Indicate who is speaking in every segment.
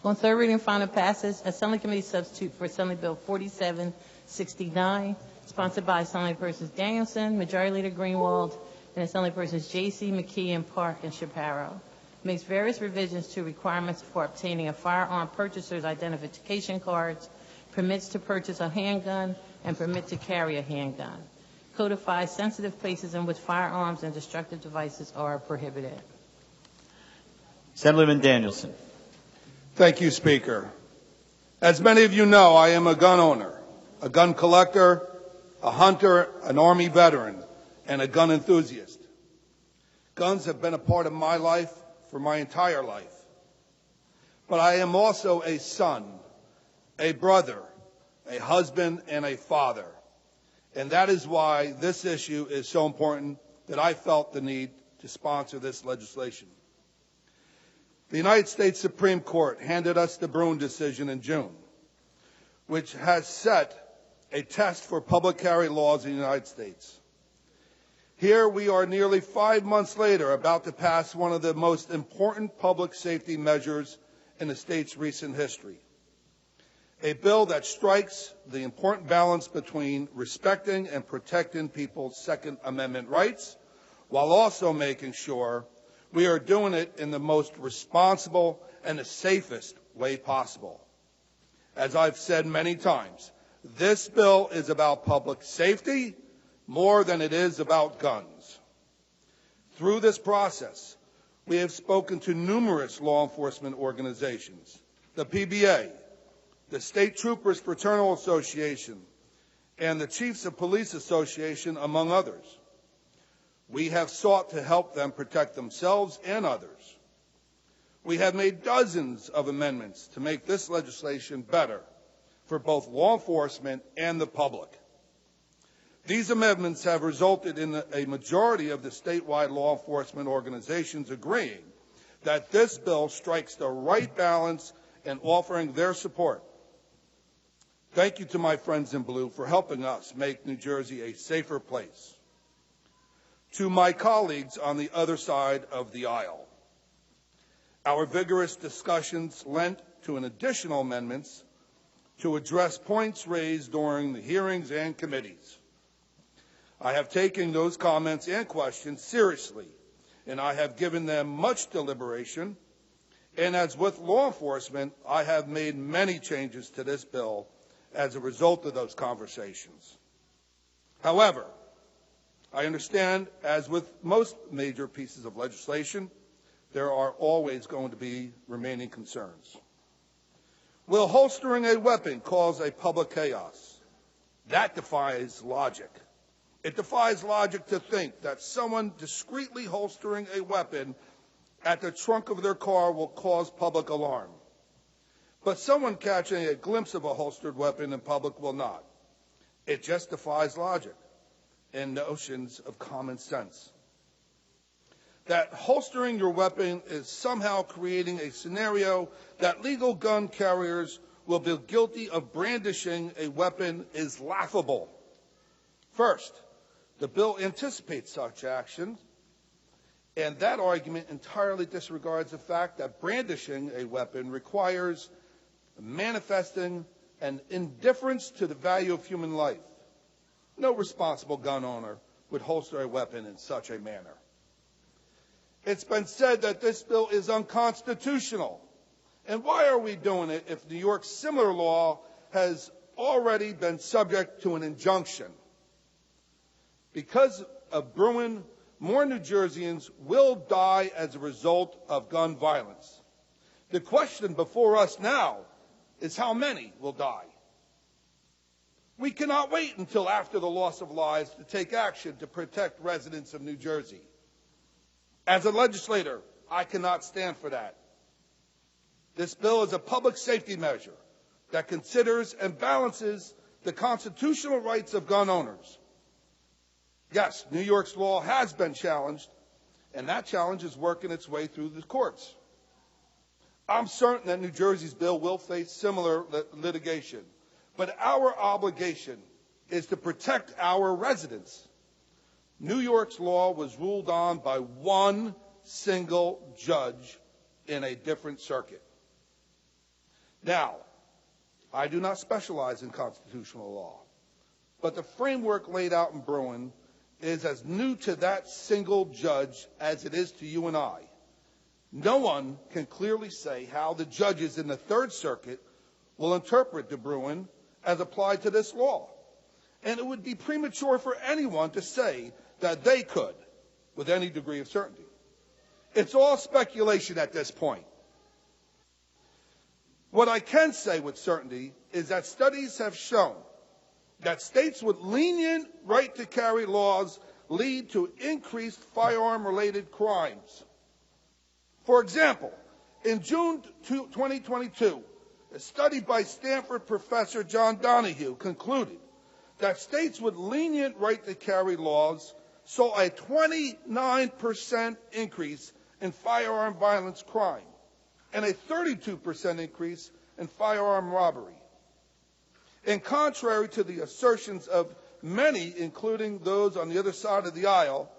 Speaker 1: On third reading and final passage, Assembly Committee substitute for Assembly Bill 4769, sponsored by Assemblypersons Danielson, Majority Leader Greenwald, and Assemblypersons Jasey, McKeon, Park, and Shapiro. Makes various revisions to requirements for obtaining a firearm purchaser's identification cards, permits to purchase a handgun, and permit to carry a handgun. Codifies sensitive places in which firearms and destructive devices are prohibited.
Speaker 2: Assemblyman Danielson.
Speaker 3: Thank you, Speaker. As many of you know, I am a gun owner, a gun collector, a hunter, an Army veteran, and a gun enthusiast. Guns have been a part of my life for my entire life. But I am also a son, a brother, a husband, and a father. And that is why this issue is so important that I felt the need to sponsor this legislation. The United States Supreme Court handed us the Bruen decision in June, which has set a test for public carry laws in the United States. Here we are nearly 5 months later about to pass one of the most important public safety measures in the state's recent history. A bill that strikes the important balance between respecting and protecting people's Second Amendment rights while also making sure we are doing it in the most responsible and the safest way possible. As I've said many times, this bill is about public safety more than it is about guns. Through this process, we have spoken to numerous law enforcement organizations, the PBA, the State Troopers Fraternal Association, and the Chiefs of Police Association, among others. We have sought to help them protect themselves and others. We have made dozens of amendments to make this legislation better for both law enforcement and the public. These amendments have resulted in a majority of the statewide law enforcement organizations agreeing that this bill strikes the right balance and offering their support. Thank you to my friends in blue for helping us make New Jersey a safer place. To my colleagues on the other side of the aisle, our vigorous discussions lent to an additional amendments to address points raised during the hearings and committees. I have taken those comments and questions seriously, and I have given them much deliberation. And as with law enforcement, I have made many changes to this bill as a result of those conversations. However, I understand, as with most major pieces of legislation, there are always going to be remaining concerns. Will holstering a weapon cause a public chaos? That defies logic. It defies logic to think that someone discreetly holstering a weapon at the trunk of their car will cause public alarm. But someone catching a glimpse of a holstered weapon in public will not. It just defies logic and notions of common sense. That holstering your weapon is somehow creating a scenario that legal gun carriers will be guilty of brandishing a weapon is laughable. First, the bill anticipates such actions, and that argument entirely disregards the fact that brandishing a weapon requires manifesting an indifference to the value of human life. No responsible gun owner would holster a weapon in such a manner. It's been said that this bill is unconstitutional. And why are we doing it if New York's similar law has already been subject to an injunction? Because of Bruen, more New Jerseyans will die as a result of gun violence. The question before us now is how many will die? We cannot wait until after the loss of lives to take action to protect residents of New Jersey. As a legislator, I cannot stand for that. This bill is a public safety measure that considers and balances the constitutional rights of gun owners. Yes, New York's law has been challenged, and that challenge is working its way through the courts. I'm certain that New Jersey's bill will face similar litigation, but our obligation is to protect our residents. New York's law was ruled on by one single judge in a different circuit. Now, I do not specialize in constitutional law, but the framework laid out in Bruen is as new to that single judge as it is to you and I. No one can clearly say how the judges in the Third Circuit will interpret the Bruen as applied to this law. And it would be premature for anyone to say that they could with any degree of certainty. It's all speculation at this point. What I can say with certainty is that studies have shown that states with lenient right to carry laws lead to increased firearm-related crimes. For example, in June 2022, a study by Stanford professor John Donahue concluded that states with lenient right to carry laws saw a 29% increase in firearm violence crime and a 32% increase in firearm robbery. In contrary to the assertions of many, including those on the other side of the aisle,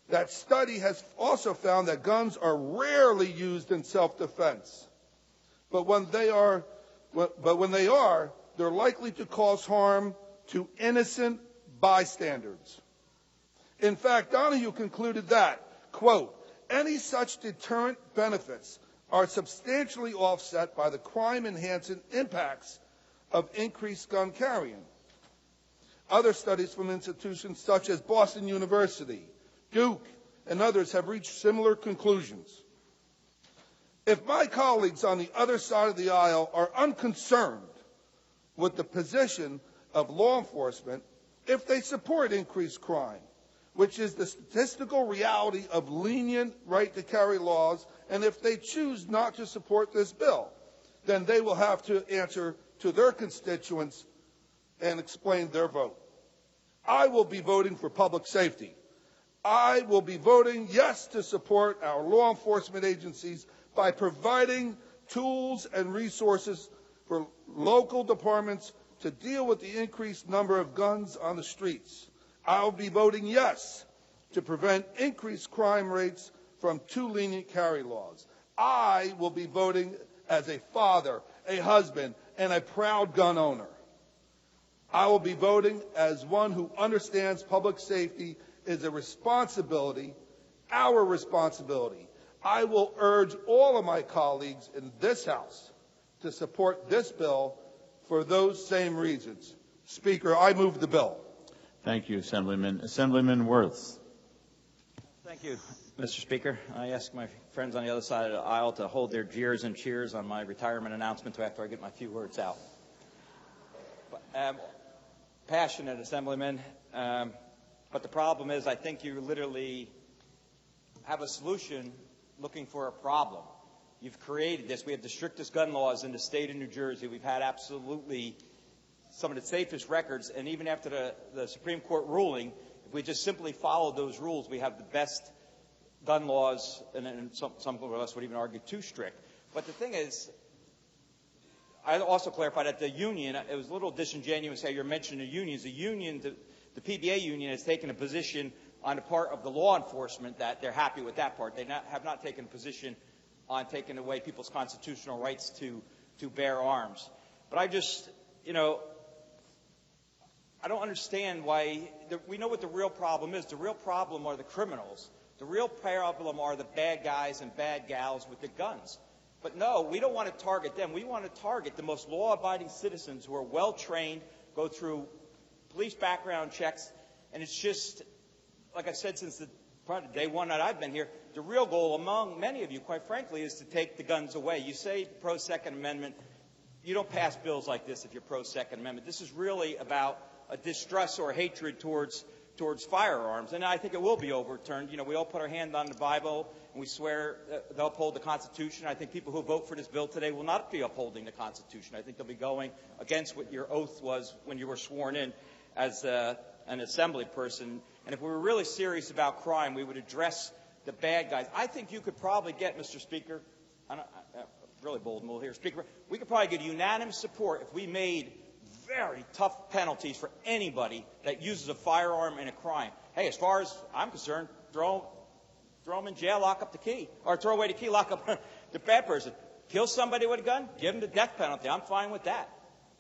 Speaker 3: that study has also found that guns are rarely used in self-defense. But when they are, they're likely to cause harm to innocent bystanders. In fact, Donahue concluded that, quote, any such deterrent benefits are substantially offset by the crime-enhancing impacts of increased gun carrying. Other studies from institutions such as Boston University, Duke, and others have reached similar conclusions. If my colleagues on the other side of the aisle are unconcerned with the position of law enforcement, if they support increased crime, which is the statistical reality of lenient right to carry laws, and if they choose not to support this bill, then they will have to answer to their constituents and explain their vote. I will be voting for public safety. I will be voting yes to support our law enforcement agencies by providing tools and resources for local departments to deal with the increased number of guns on the streets. I'll be voting yes to prevent increased crime rates from too lenient carry laws. I will be voting as a father, a husband, and a proud gun owner. I will be voting as one who understands public safety is a responsibility, our responsibility. I will urge all of my colleagues in this House to support this bill for those same reasons. Speaker, I move the bill.
Speaker 2: Thank you, Assemblyman. Assemblyman Wirths.
Speaker 4: Thank you, Mr. Speaker. I ask my friends on the other side of the aisle to hold their jeers and cheers on my retirement announcement after I get my few words out. Passionate, Assemblyman, but the problem is I think you literally have a solution looking for a problem. You've created this. We have the strictest gun laws in the state of New Jersey. We've had absolutely some of the safest records, and even after the Supreme Court ruling, if we just simply follow those rules, we have the best gun laws, and some of us would even argue too strict. But the thing is, I also clarify that the union, it was a little disingenuous how you're mentioning the unions. The union, the PBA union has taken a position on the part of the law enforcement that they're happy with that part. They have not taken a position on taking away people's constitutional rights to bear arms. But I just, I don't understand why. We know what the real problem is. The real problem are the criminals. The real problem are the bad guys and bad gals with the guns. But no, we don't want to target them. We want to target the most law-abiding citizens who are well-trained, go through police background checks, and it's just, like I said, since the day one that I've been here, the real goal among many of you, quite frankly, is to take the guns away. You say pro-Second Amendment. You don't pass bills like this if you're pro-Second Amendment. This is really about a distrust or hatred towards firearms, and I think it will be overturned. We all put our hand on the Bible, and we swear they'll uphold the Constitution. I think people who vote for this bill today will not be upholding the Constitution. I think they'll be going against what your oath was when you were sworn in as an assembly person. And if we were really serious about crime, we would address the bad guys. I think you could probably get, Mr. Speaker, really bold move here, Speaker, we could probably get unanimous support if we made very tough penalties for anybody that uses a firearm in a crime. Hey, as far as I'm concerned, throw them in jail, lock up the key, or throw away the key, lock up the bad person. Kill somebody with a gun, give them the death penalty. I'm fine with that.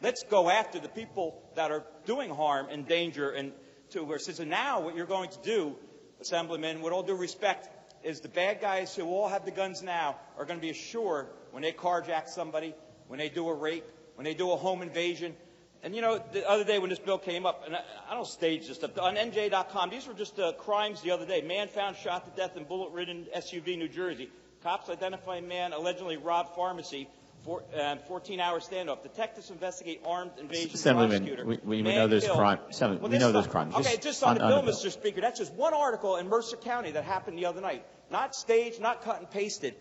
Speaker 4: Let's go after the people that are doing harm and danger and to our citizens. Now what you're going to do, Assemblyman, with all due respect, is the bad guys who all have the guns now are going to be assured when they carjack somebody, when they do a rape, when they do a home invasion. And, you know, the other day when this bill came up, and I don't stage this stuff, on NJ.com, these were just crimes the other day. Man found shot to death in bullet-ridden SUV, New Jersey. Cops identify man allegedly robbed pharmacy. 14-hour standoff. Detectives investigate armed invasion.
Speaker 2: Assemblyman, we know there's crime. We know there's crime.
Speaker 4: Okay, just on the bill, Mr. Speaker, that's just one article in Mercer County that happened the other night. Not staged, not cut and pasted.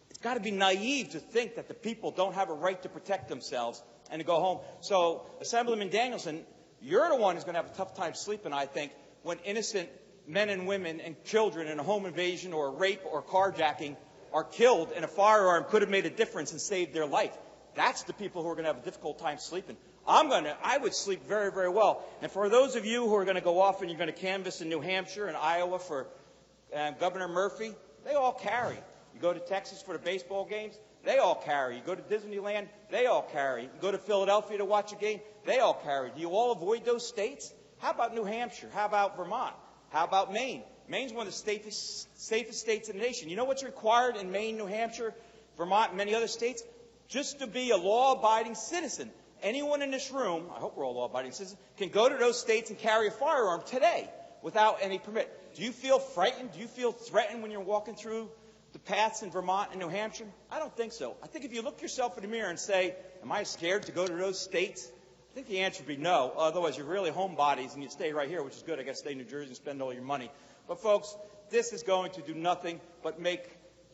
Speaker 4: It's got to be naive to think that the people don't have a right to protect themselves and to go home. So, Assemblyman Danielson, you're the one who's going to have a tough time sleeping, I think, when innocent men and women and children in a home invasion or a rape or carjacking are killed and a firearm could have made a difference and saved their life. That's the people who are going to have a difficult time sleeping. I would sleep very, very well. And for those of you who are going to go off and you're going to canvass in New Hampshire and Iowa for Governor Murphy, they all carry. You go to Texas for the baseball games, they all carry. You go to Disneyland, they all carry. You go to Philadelphia to watch a game, they all carry. Do you all avoid those states? How about New Hampshire? How about Vermont? How about Maine? Maine's one of the safest states in the nation. You know what's required in Maine, New Hampshire, Vermont, and many other states? Just to be a law-abiding citizen. Anyone in this room, I hope we're all law-abiding citizens, can go to those states and carry a firearm today without any permit. Do you feel frightened? Do you feel threatened when you're walking through the paths in Vermont and New Hampshire? I don't think so. I think if you look yourself in the mirror and say, am I scared to go to those states? I think the answer would be no. Otherwise, you're really homebodies and you stay right here, which is good. I guess stay in New Jersey and spend all your money. But, folks, this is going to do nothing but make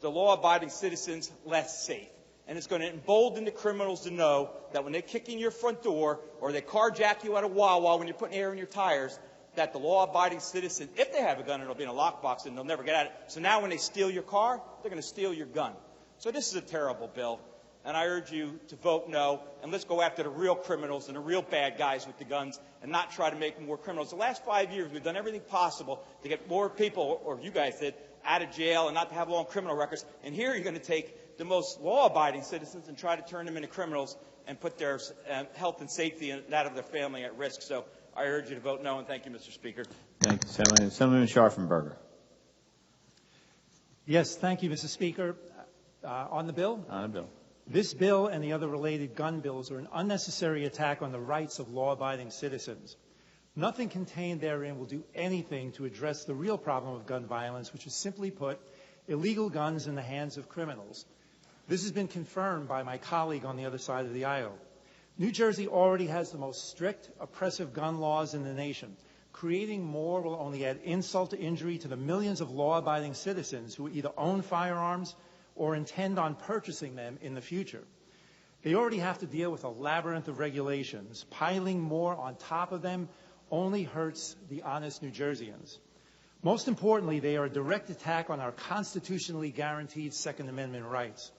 Speaker 4: the law-abiding citizens less safe. And it's going to embolden the criminals to know that when they kick in your front door or they carjack you at a Wawa when you're putting air in your tires, that the law-abiding citizen, if they have a gun, and it'll be in a lockbox and they'll never get at it. So now when they steal your car, they're going to steal your gun. So this is a terrible bill. And I urge you to vote no, and let's go after the real criminals and the real bad guys with the guns and not try to make more criminals. The last 5 years, we've done everything possible to get more people, or you guys did, out of jail and not to have long criminal records. And here you're going to take the most law-abiding citizens and try to turn them into criminals and put their health and safety and that of their family at risk. So I urge you to vote no, and thank you, Mr. Speaker.
Speaker 2: Thank you, Senator. Senator Scharfenberger.
Speaker 5: Yes, thank you, Mr. Speaker. On the bill?
Speaker 2: On the bill.
Speaker 5: This bill and the other related gun bills are an unnecessary attack on the rights of law-abiding citizens. Nothing contained therein will do anything to address the real problem of gun violence, which is simply put, illegal guns in the hands of criminals. This has been confirmed by my colleague on the other side of the aisle. New Jersey already has the most strict, oppressive gun laws in the nation. Creating more will only add insult to injury to the millions of law-abiding citizens who either own firearms or intend on purchasing them in the future. They already have to deal with a labyrinth of regulations. Piling more on top of them only hurts the honest New Jerseyans. Most importantly, they are a direct attack on our constitutionally guaranteed Second Amendment rights.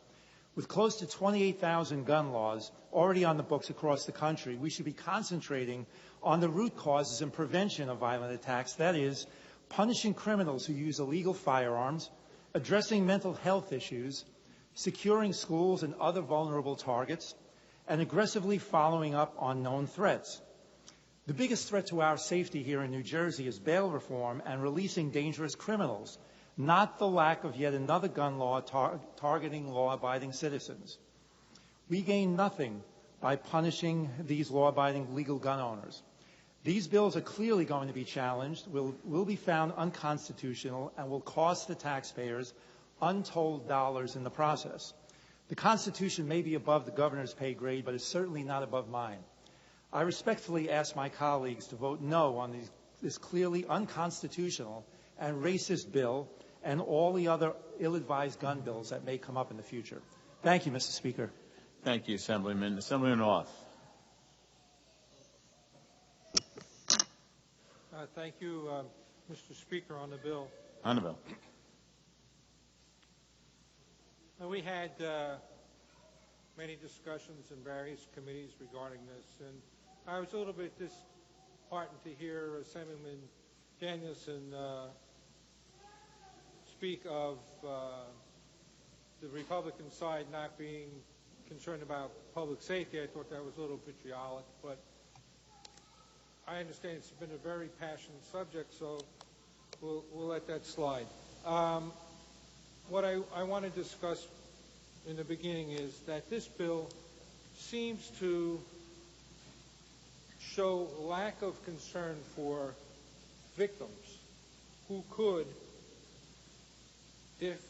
Speaker 5: With close to 28,000 gun laws already on the books across the country, we should be concentrating on the root causes and prevention of violent attacks, that is, punishing criminals who use illegal firearms, addressing mental health issues, securing schools and other vulnerable targets, and aggressively following up on known threats. The biggest threat to our safety here in New Jersey is bail reform and releasing dangerous criminals, not the lack of yet another gun law targeting law-abiding citizens. We gain nothing by punishing these law-abiding legal gun owners. These bills are clearly going to be challenged, will be found unconstitutional, and will cost the taxpayers untold dollars in the process. The Constitution may be above the governor's pay grade, but it's certainly not above mine. I respectfully ask my colleagues to vote no on this clearly unconstitutional and racist bill and all the other ill-advised gun bills that may come up in the future. Thank you, Mr. Speaker.
Speaker 2: Thank you, Assemblyman. Assemblyman Auth.
Speaker 6: Thank you, Mr. Speaker, on the bill.
Speaker 2: On the bill.
Speaker 6: We had many discussions in various committees regarding this, and I was a little bit disheartened to hear Assemblyman Danielson speak of the Republican side not being concerned about public safety. I thought that was a little vitriolic, but I understand it's been a very passionate subject, so we'll let that slide. What I want to discuss in the beginning is that this bill seems to show lack of concern for victims who could, if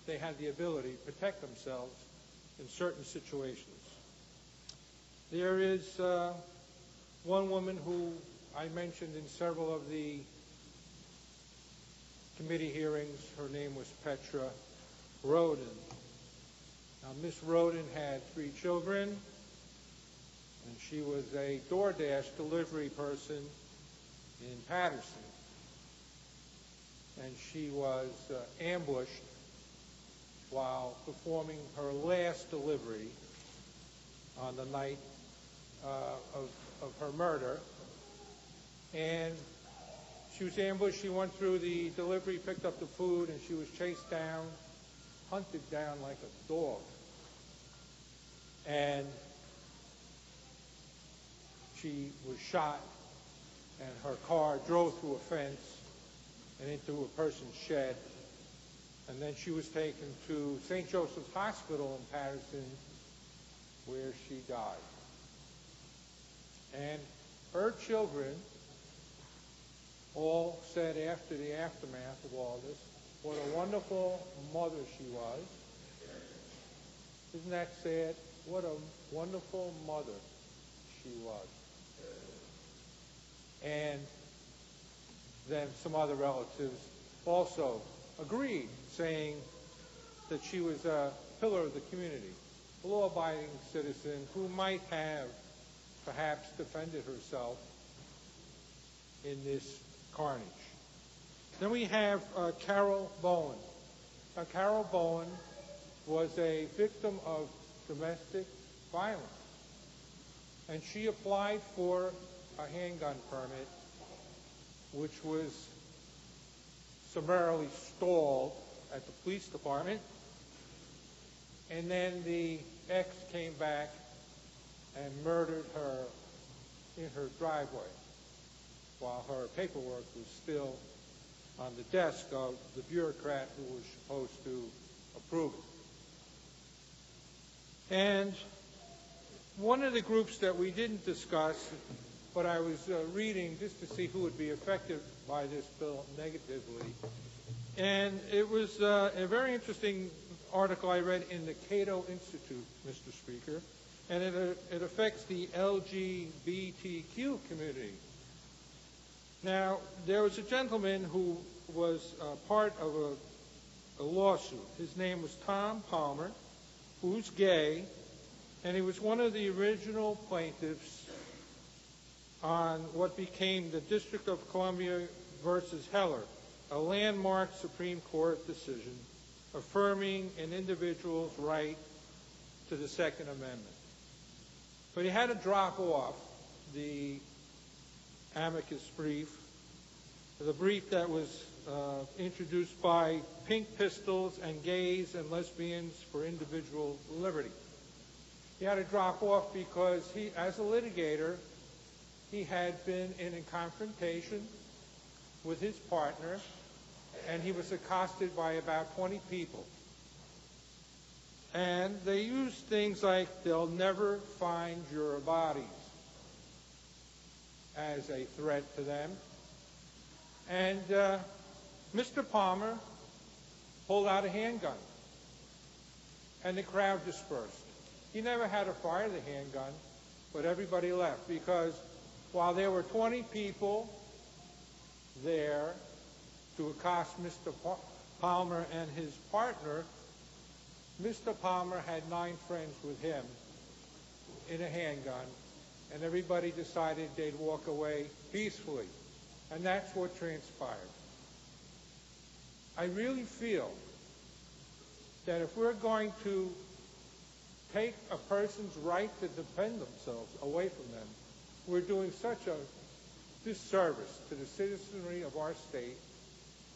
Speaker 6: they had the ability, protect themselves in certain situations. There is one woman who I mentioned in several of the committee hearings. Her name was Petra Roden. Now, Miss Roden had 3 children, and she was a DoorDash delivery person in Patterson. And she was ambushed while performing her last delivery on the night of her murder. And she was ambushed. She went through the delivery, picked up the food, and she was chased down, hunted down like a dog. And she was shot, and her car drove through a fence and into a person's shed. And then she was taken to St. Joseph's Hospital in Patterson, where she died. And her children all said after the aftermath of all this, what a wonderful mother she was. Isn't that sad? What a wonderful mother she was. And then some other relatives also agreed, saying that she was a pillar of the community, a law-abiding citizen who might have perhaps defended herself in this carnage. Then we have Carol Bowen. Now, Carol Bowen was a victim of domestic violence, and she applied for a handgun permit, which was summarily stalled at the police department, and then the ex came back and murdered her in her driveway while her paperwork was still on the desk of the bureaucrat who was supposed to approve it. And one of the groups that we didn't discuss, but I was reading just to see who would be affected by this bill negatively, and it was a very interesting article I read in the Cato Institute, Mr. Speaker, and it affects the LGBTQ community. Now, there was a gentleman who was part of a lawsuit. His name was Tom Palmer, who's gay, and he was one of the original plaintiffs on what became the District of Columbia versus Heller, a landmark Supreme Court decision affirming an individual's right to the Second Amendment. But he had to drop off the amicus brief, the brief that was introduced by Pink Pistols and Gays and Lesbians for Individual Liberty. He had to drop off because he, as a litigator, he had been in a confrontation with his partner, and he was accosted by about 20 people. And they used things like, "they'll never find your bodies," as a threat to them. And Mr. Palmer pulled out a handgun, and the crowd dispersed. He never had to fire the handgun, but everybody left, because while there were 20 people there to accost Mr. Palmer and his partner, Mr. Palmer had 9 friends with him in a handgun, and everybody decided they'd walk away peacefully. And that's what transpired. I really feel that if we're going to take a person's right to defend themselves away from them, we're doing such a disservice to the citizenry of our state,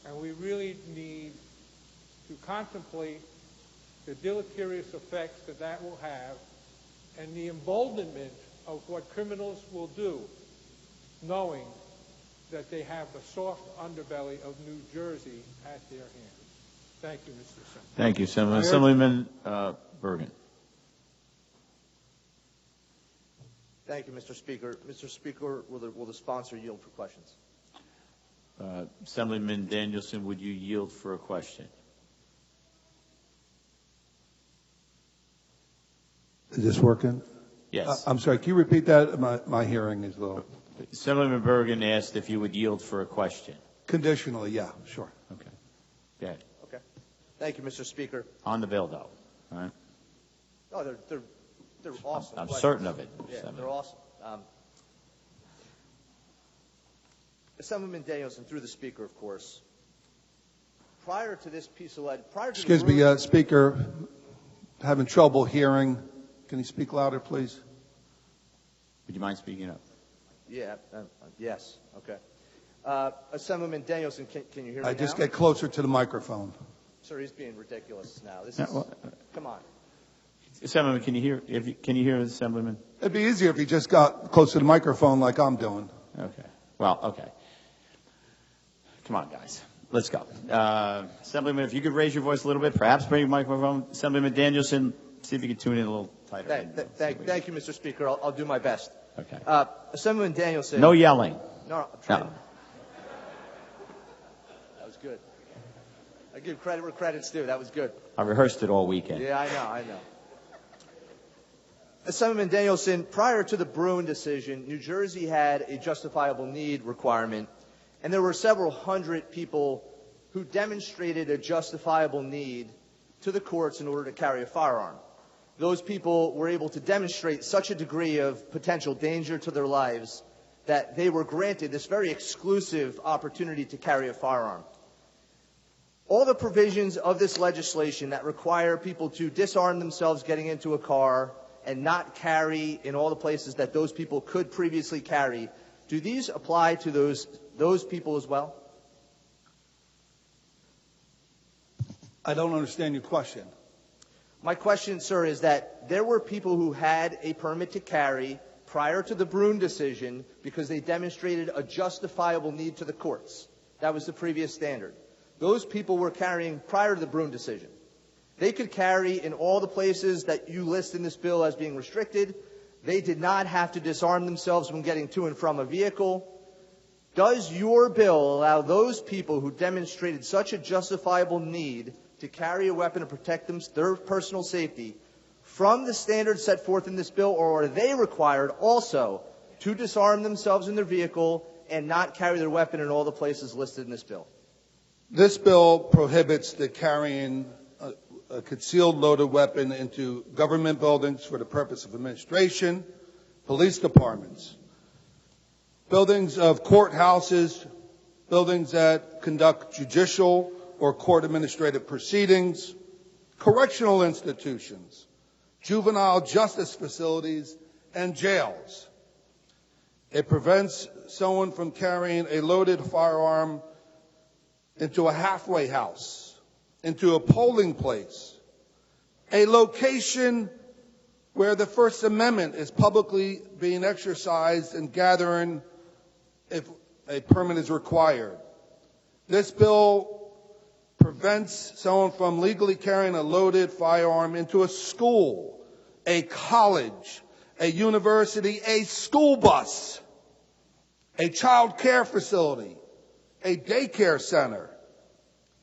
Speaker 6: and we really need to contemplate the deleterious effects that that will have, and the emboldenment of what criminals will do, knowing that they have the soft underbelly of New Jersey at their hands. Thank you, Mr. Senator.
Speaker 2: Thank you, Senator. Assemblyman Bergen.
Speaker 7: Thank you, Mr. Speaker. Mr. Speaker, will the sponsor yield for questions?
Speaker 2: Assemblyman Danielson, would you yield for a question?
Speaker 3: Is this working?
Speaker 2: Yes.
Speaker 3: I'm sorry, can you repeat that? My hearing is a little...
Speaker 2: Assemblyman Bergen asked if you would yield for a question.
Speaker 3: Conditionally, yeah, sure.
Speaker 2: Okay. Go ahead.
Speaker 7: Okay. Thank you, Mr. Speaker.
Speaker 2: On the bill, though. All right.
Speaker 7: Oh, they're awesome.
Speaker 2: I'm certain of it.
Speaker 7: Yeah, they're awesome. Assemblyman Danielson, through the Speaker, of course. Prior to this piece of
Speaker 3: Excuse me, Speaker, having trouble hearing. Can you speak louder, please?
Speaker 2: Would you mind speaking up?
Speaker 7: Yeah. Yes. Okay. Assemblyman Danielson, can you hear me
Speaker 3: Just
Speaker 7: now?
Speaker 3: get closer to the microphone.
Speaker 7: Sir, he's being ridiculous now. Come on.
Speaker 2: Assemblyman, can you hear? Can you hear the Assemblyman?
Speaker 3: It'd be easier if he just got close to the microphone like I'm doing.
Speaker 2: Okay. Well, okay. Come on, guys. Let's go. Assemblyman, if you could raise your voice a little bit, perhaps bring your microphone. Assemblyman Danielson, see if you could tune in a little tighter.
Speaker 7: Thank you, Mr. Speaker. I'll do my best.
Speaker 2: Okay.
Speaker 7: Assemblyman Danielson.
Speaker 2: No yelling.
Speaker 7: No, I'm trying. No. That was good. I give credit where credit's due. That was good.
Speaker 2: I rehearsed it all weekend.
Speaker 7: Yeah, I know. Assemblyman Danielson, prior to the Bruen decision, New Jersey had a justifiable need requirement, and there were several hundred people who demonstrated a justifiable need to the courts in order to carry a firearm. Those people were able to demonstrate such a degree of potential danger to their lives that they were granted this very exclusive opportunity to carry a firearm. All the provisions of this legislation that require people to disarm themselves getting into a car and not carry in all the places that those people could previously carry, do these apply to those people as well?
Speaker 3: I don't understand your question.
Speaker 7: My question, sir, is that there were people who had a permit to carry prior to the Bruen decision because they demonstrated a justifiable need to the courts. That was the previous standard. Those people were carrying prior to the Bruen decision. They could carry in all the places that you list in this bill as being restricted. They did not have to disarm themselves when getting to and from a vehicle. Does your bill allow those people who demonstrated such a justifiable need to carry a weapon to protect their personal safety from the standards set forth in this bill, or are they required also to disarm themselves in their vehicle and not carry their weapon in all the places listed in this bill?
Speaker 3: This bill prohibits the carrying a concealed loaded weapon into government buildings for the purpose of administration, police departments, buildings of courthouses, buildings that conduct judicial or court administrative proceedings, correctional institutions, juvenile justice facilities, and jails. It prevents someone from carrying a loaded firearm into a halfway house, into a polling place, a location where the First Amendment is publicly being exercised and gathering if a permit is required. This bill prevents someone from legally carrying a loaded firearm into a school, a college, a university, a school bus, a child care facility, a daycare center,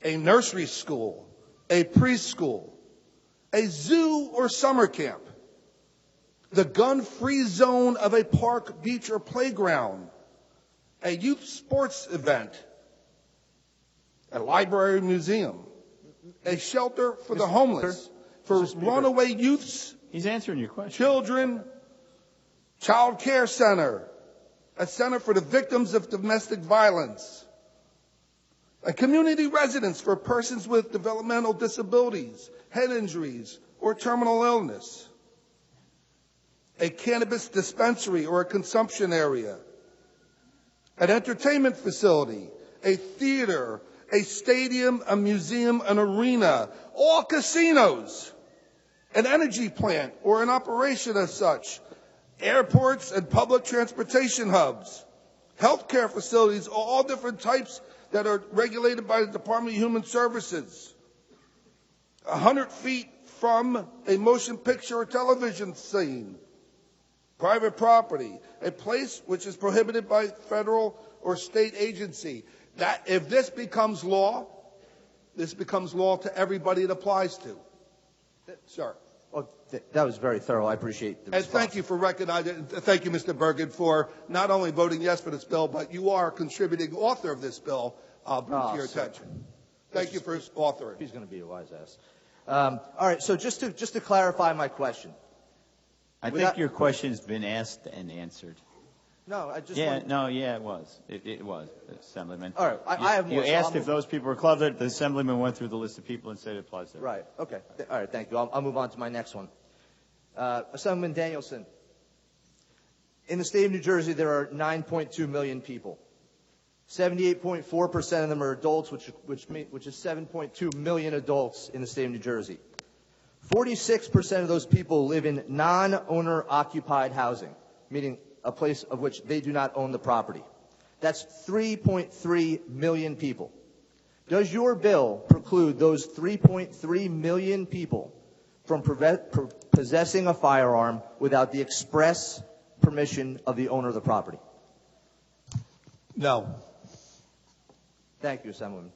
Speaker 3: a nursery school, a preschool, a zoo or summer camp, the gun-free zone of a park, beach, or playground, a youth sports event, a library museum, a shelter for the homeless, for runaway youths.
Speaker 2: He's answering your question.
Speaker 3: Children, child care center, a center for the victims of domestic violence, a community residence for persons with developmental disabilities, head injuries, or terminal illness, a cannabis dispensary or a consumption area, an entertainment facility, a theater, a stadium, a museum, an arena, all casinos, an energy plant or an operation as such, airports and public transportation hubs, healthcare facilities, all different types that are regulated by the Department of Human Services. 100 feet from a motion picture or television scene, private property, a place which is prohibited by federal or state agency. That if this becomes law to everybody it applies to. Sir.
Speaker 7: Well, that was very thorough. I appreciate the response.
Speaker 3: And thank you for recognizing, thank you, Mr. Bergen, for not only voting yes for this bill, but you are a contributing author of this bill. I'll bring to your attention. Thank you for authoring.
Speaker 7: He's going to be a wise ass. All right, so just to clarify my question.
Speaker 2: I think your question's been asked and answered.
Speaker 7: No, I just
Speaker 2: it was. It was, Assemblyman.
Speaker 7: All right, I have more.
Speaker 2: You asked if those people were clubbed. The Assemblyman went through the list of people and said it applies to them.
Speaker 7: Right, okay. All right, thank you. I'll move on to my next one. Assemblyman Danielson, in the state of New Jersey, there are 9.2 million people. 78.4% of them are adults, which is 7.2 million adults in the state of New Jersey. 46% of those people live in non-owner occupied housing, meaning a place of which they do not own the property. That's 3.3 million people. Does your bill preclude those 3.3 million people from possessing a firearm without the express permission of the owner of the property?
Speaker 3: No.
Speaker 7: Thank you, Assemblyman.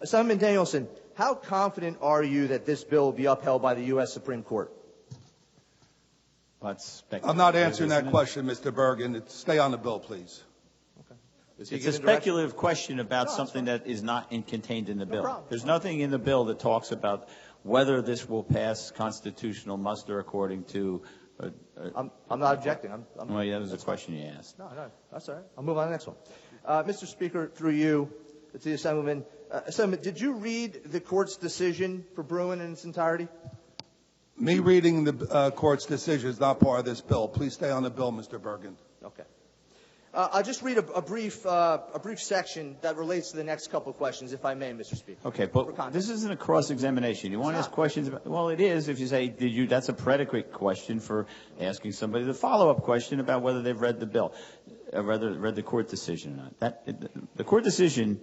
Speaker 7: Assemblyman Danielson, how confident are you that this bill will be upheld by the U.S. Supreme Court?
Speaker 3: I'm not answering that question, Mr. Bergen. Stay on the bill, please.
Speaker 7: Okay.
Speaker 2: It's a speculative question about something that is not contained in the bill. There's nothing in the bill that talks about whether this will pass constitutional muster according to...
Speaker 7: I'm not objecting.
Speaker 2: Well, yeah, that was a question you asked.
Speaker 7: No, that's all right. I'll move on to the next one. Mr. Speaker, through you, to the Assemblyman. Assemblyman, did you read the court's decision for Bruen in its entirety?
Speaker 3: Me reading the court's decision is not part of this bill. Please stay on the bill, Mr. Bergen.
Speaker 7: Okay. I'll just read a brief section that relates to the next couple of questions, if I may, Mr. Speaker.
Speaker 2: Okay, but this isn't a cross-examination. You want to ask questions about... Well, it is if you say, that's a predicate question for asking somebody the follow-up question about whether they've read the bill, whether read the court decision or not. The court decision...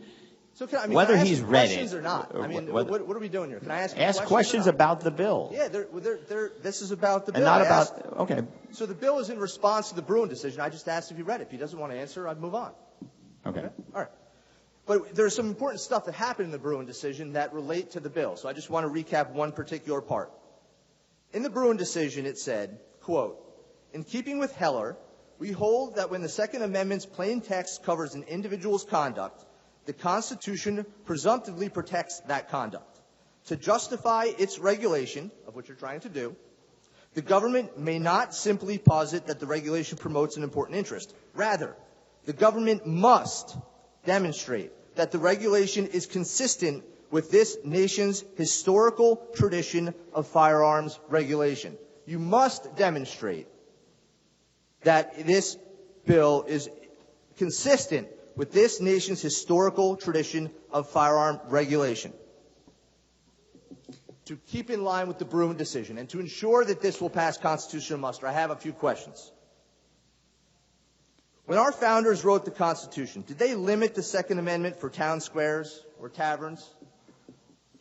Speaker 7: So
Speaker 2: whether
Speaker 7: can I ask
Speaker 2: he's
Speaker 7: you
Speaker 2: read
Speaker 7: questions
Speaker 2: it
Speaker 7: or not? What are we doing here? Can I
Speaker 2: ask questions about the bill?
Speaker 7: Yeah, this is about the bill.
Speaker 2: And not about... Okay.
Speaker 7: So the bill is in response to the Bruen decision. I just asked if he read it. If he doesn't want to answer, I'd move on.
Speaker 2: Okay.
Speaker 7: All right. But there's some important stuff that happened in the Bruen decision that relate to the bill. So I just want to recap one particular part. In the Bruen decision, it said, quote, "In keeping with Heller, we hold that when the Second Amendment's plain text covers an individual's conduct, the Constitution presumptively protects that conduct. To justify its regulation, of which you're trying to do, the government may not simply posit that the regulation promotes an important interest. Rather, the government must demonstrate that the regulation is consistent with this nation's historical tradition of firearms regulation." You must demonstrate that this bill is consistent with this nation's historical tradition of firearm regulation. To keep in line with the Bruen decision and to ensure that this will pass constitutional muster, I have a few questions. When our founders wrote the Constitution, did they limit the Second Amendment for town squares or taverns?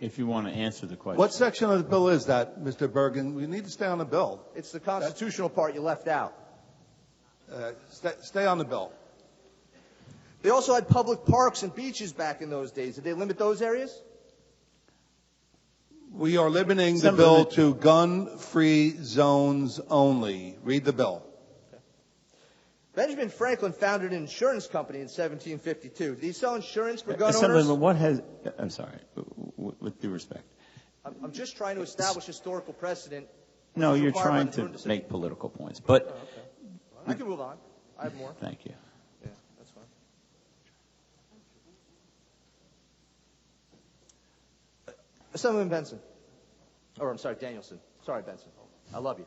Speaker 2: If you want to answer the question.
Speaker 3: What section of the bill is that, Mr. Bergen? We need to stay on the bill.
Speaker 7: It's the constitutional part you left out.
Speaker 3: Stay on the bill.
Speaker 7: They also had public parks and beaches back in those days. Did they limit those areas?
Speaker 3: We are limiting the bill to gun-free zones only. Read the bill.
Speaker 7: Okay. Benjamin Franklin founded an insurance company in 1752. Did he sell insurance for gun owners?
Speaker 2: I'm sorry, with due respect.
Speaker 7: I'm just trying to establish historical precedent.
Speaker 2: No, you're trying to make political points. But
Speaker 7: okay. I can move on. I have more.
Speaker 2: Thank you.
Speaker 7: Yeah, that's fine. Assemblyman Benson. Or, I'm sorry, Danielson. Sorry, Benson. I love you.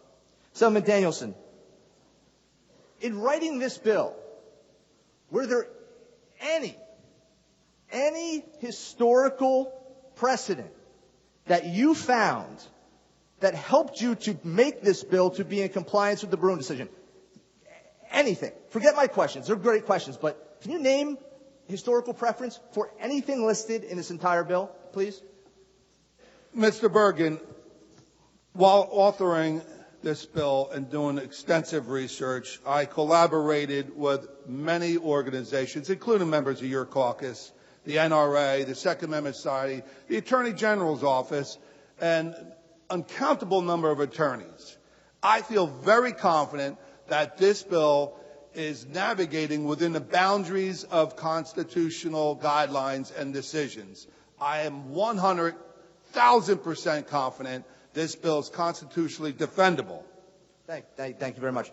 Speaker 7: Assemblyman Danielson. In writing this bill, were there any historical precedent that you found that helped you to make this bill to be in compliance with the Bruen decision. Anything. Forget my questions. They're great questions, but can you name historical preference for anything listed in this entire bill, please?
Speaker 3: Mr. Bergen, while authoring this bill and doing extensive research, I collaborated with many organizations, including members of your caucus, the NRA, the Second Amendment Society, the Attorney General's office, and uncountable number of attorneys. I feel very confident that this bill is navigating within the boundaries of constitutional guidelines and decisions. I am 100,000% confident this bill is constitutionally defendable.
Speaker 7: Thank you very much.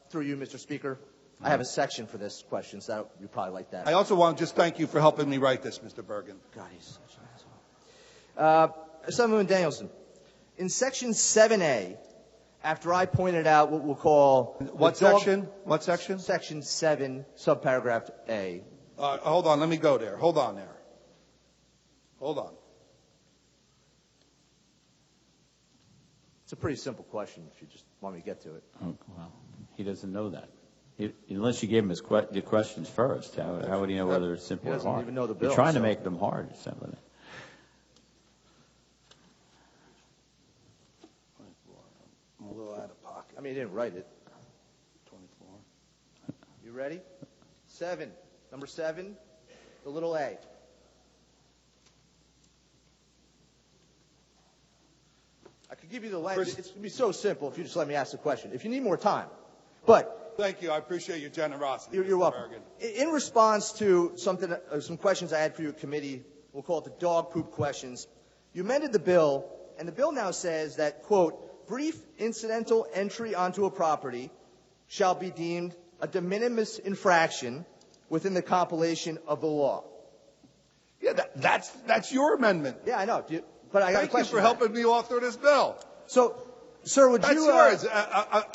Speaker 7: Through you, Mr. Speaker, I have a section for this question, so you probably like that.
Speaker 3: I also want to just thank you for helping me write this, Mr. Bergen.
Speaker 7: God, he's such an asshole. Assemblyman Danielson, in Section 7A, after I pointed out what we'll call...
Speaker 3: What section? What section?
Speaker 7: Section 7, subparagraph A.
Speaker 3: Hold on, let me go there. Hold on there. Hold on.
Speaker 7: It's a pretty simple question if you just want me to get to it.
Speaker 2: Oh, well, he doesn't know that. Unless you gave him the questions first, how would he know whether it's simple or hard?
Speaker 7: He doesn't even know the bill.
Speaker 2: You're trying to make them hard, Assemblyman.
Speaker 3: I'm a little out of pocket.
Speaker 7: I mean, he didn't write it.
Speaker 3: 24.
Speaker 7: You ready? 7. Number 7, the little a. I could give you the language. It's going to be so simple if you just let me ask the question. If you need more time. But
Speaker 3: thank you. I appreciate your generosity.
Speaker 7: You're welcome. Bergen. In response to some questions I had for your committee, we'll call it the dog poop questions, you amended the bill, and the bill now says that, quote, brief incidental entry onto a property shall be deemed a de minimis infraction within the compilation of the law.
Speaker 3: Yeah, that's your amendment.
Speaker 7: Yeah, I know. But I got a question.
Speaker 3: Thank you for helping me author this bill.
Speaker 7: So, sir, would
Speaker 3: that's
Speaker 7: you...
Speaker 3: yours.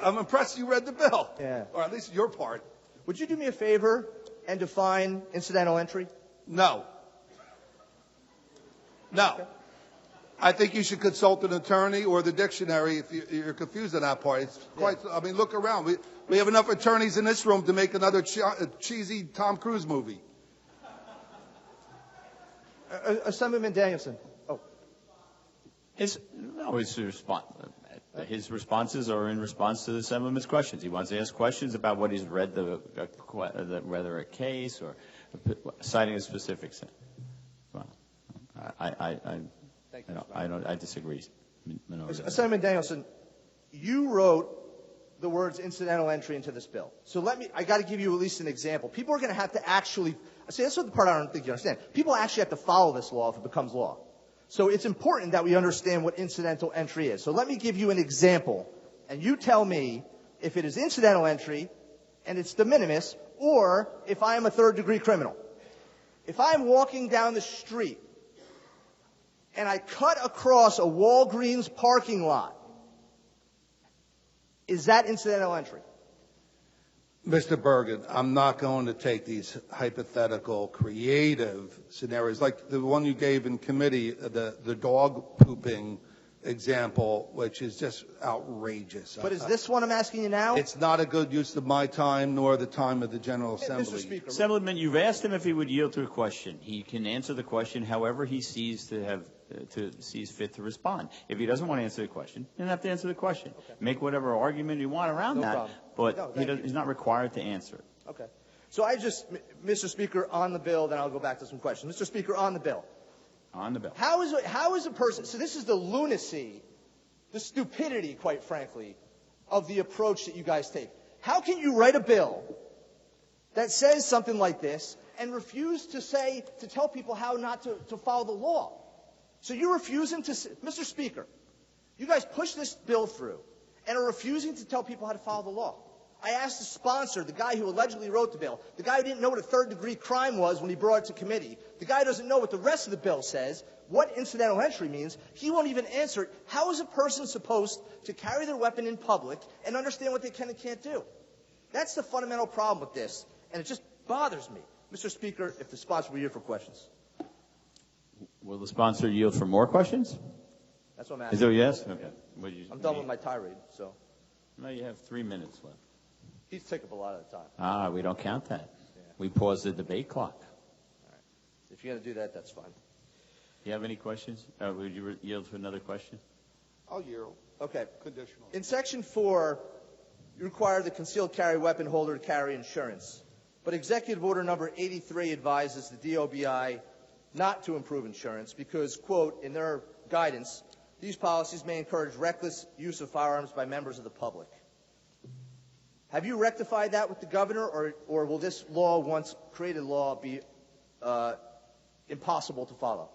Speaker 3: I'm impressed you read the bill.
Speaker 7: Yeah.
Speaker 3: Or at least your part.
Speaker 7: Would you do me a favor and define incidental entry?
Speaker 3: No. No. Okay. I think you should consult an attorney or the dictionary if you're confused on that part. It's quite. Yeah. I mean, look around. We have enough attorneys in this room to make another cheesy Tom Cruise movie.
Speaker 7: Assemblyman Danielson. Oh.
Speaker 2: His responses are in response to the Assemblyman's questions. He wants to ask questions about what he's read, whether a case or citing a specific. Well, I disagree.
Speaker 7: Assemblyman Danielson, you wrote the words incidental entry into this bill. So I got to give you at least an example. People are going to have to actually, see, that's the part I don't think you understand. People actually have to follow this law if it becomes law. So it's important that we understand what incidental entry is. So let me give you an example, and you tell me if it is incidental entry and it's de minimis, or if I am a third-degree criminal. If I'm walking down the street and I cut across a Walgreens parking lot, is that incidental entry?
Speaker 3: Mr. Bergen, I'm not going to take these hypothetical, creative scenarios like the one you gave in committee, the dog pooping example, which is just outrageous.
Speaker 7: But is this one I'm asking you now?
Speaker 3: It's not a good use of my time nor the time of the General Assembly.
Speaker 7: Mr. Speaker,
Speaker 2: Assemblyman, you've asked him if he would yield to a question. He can answer the question however he sees fit to respond. If he doesn't want to answer the question, he doesn't have to answer the question. Okay. Make whatever argument you want around that, problem. But he's not required to answer it.
Speaker 7: Okay. So Mr. Speaker, on the bill, then I'll go back to some questions. Mr. Speaker, on the bill.
Speaker 2: On the bill.
Speaker 7: How is a person, so this is the lunacy, the stupidity, quite frankly, of the approach that you guys take. How can you write a bill that says something like this and refuse to tell people how not to follow the law? So you're refusing to, Mr. Speaker, you guys push this bill through and are refusing to tell people how to follow the law. I asked the sponsor, the guy who allegedly wrote the bill, the guy who didn't know what a third-degree crime was when he brought it to committee, the guy who doesn't know what the rest of the bill says, what incidental entry means, he won't even answer it. How is a person supposed to carry their weapon in public and understand what they can and can't do? That's the fundamental problem with this, and it just bothers me. Mr. Speaker, if the sponsor will yield for questions.
Speaker 2: Will the sponsor yield for more questions?
Speaker 7: That's what I'm
Speaker 2: Is
Speaker 7: asking.
Speaker 2: that what you asked? Okay.
Speaker 7: I'm done with my tirade, so.
Speaker 2: No, you have 3 minutes left.
Speaker 7: He's taking up a lot of the time.
Speaker 2: We don't count that.
Speaker 7: Yeah.
Speaker 2: We pause the debate clock.
Speaker 7: All right. If you're going to do that, that's fine.
Speaker 2: You have any questions? Would you yield for another question?
Speaker 3: I'll yield.
Speaker 7: Okay.
Speaker 3: Conditional.
Speaker 7: In Section 4, you require the concealed carry weapon holder to carry insurance. But Executive Order number 83 advises the DOBI not to improve insurance because, quote, in their guidance, these policies may encourage reckless use of firearms by members of the public. Have you rectified that with the governor, or will this law, once created law, be impossible to follow?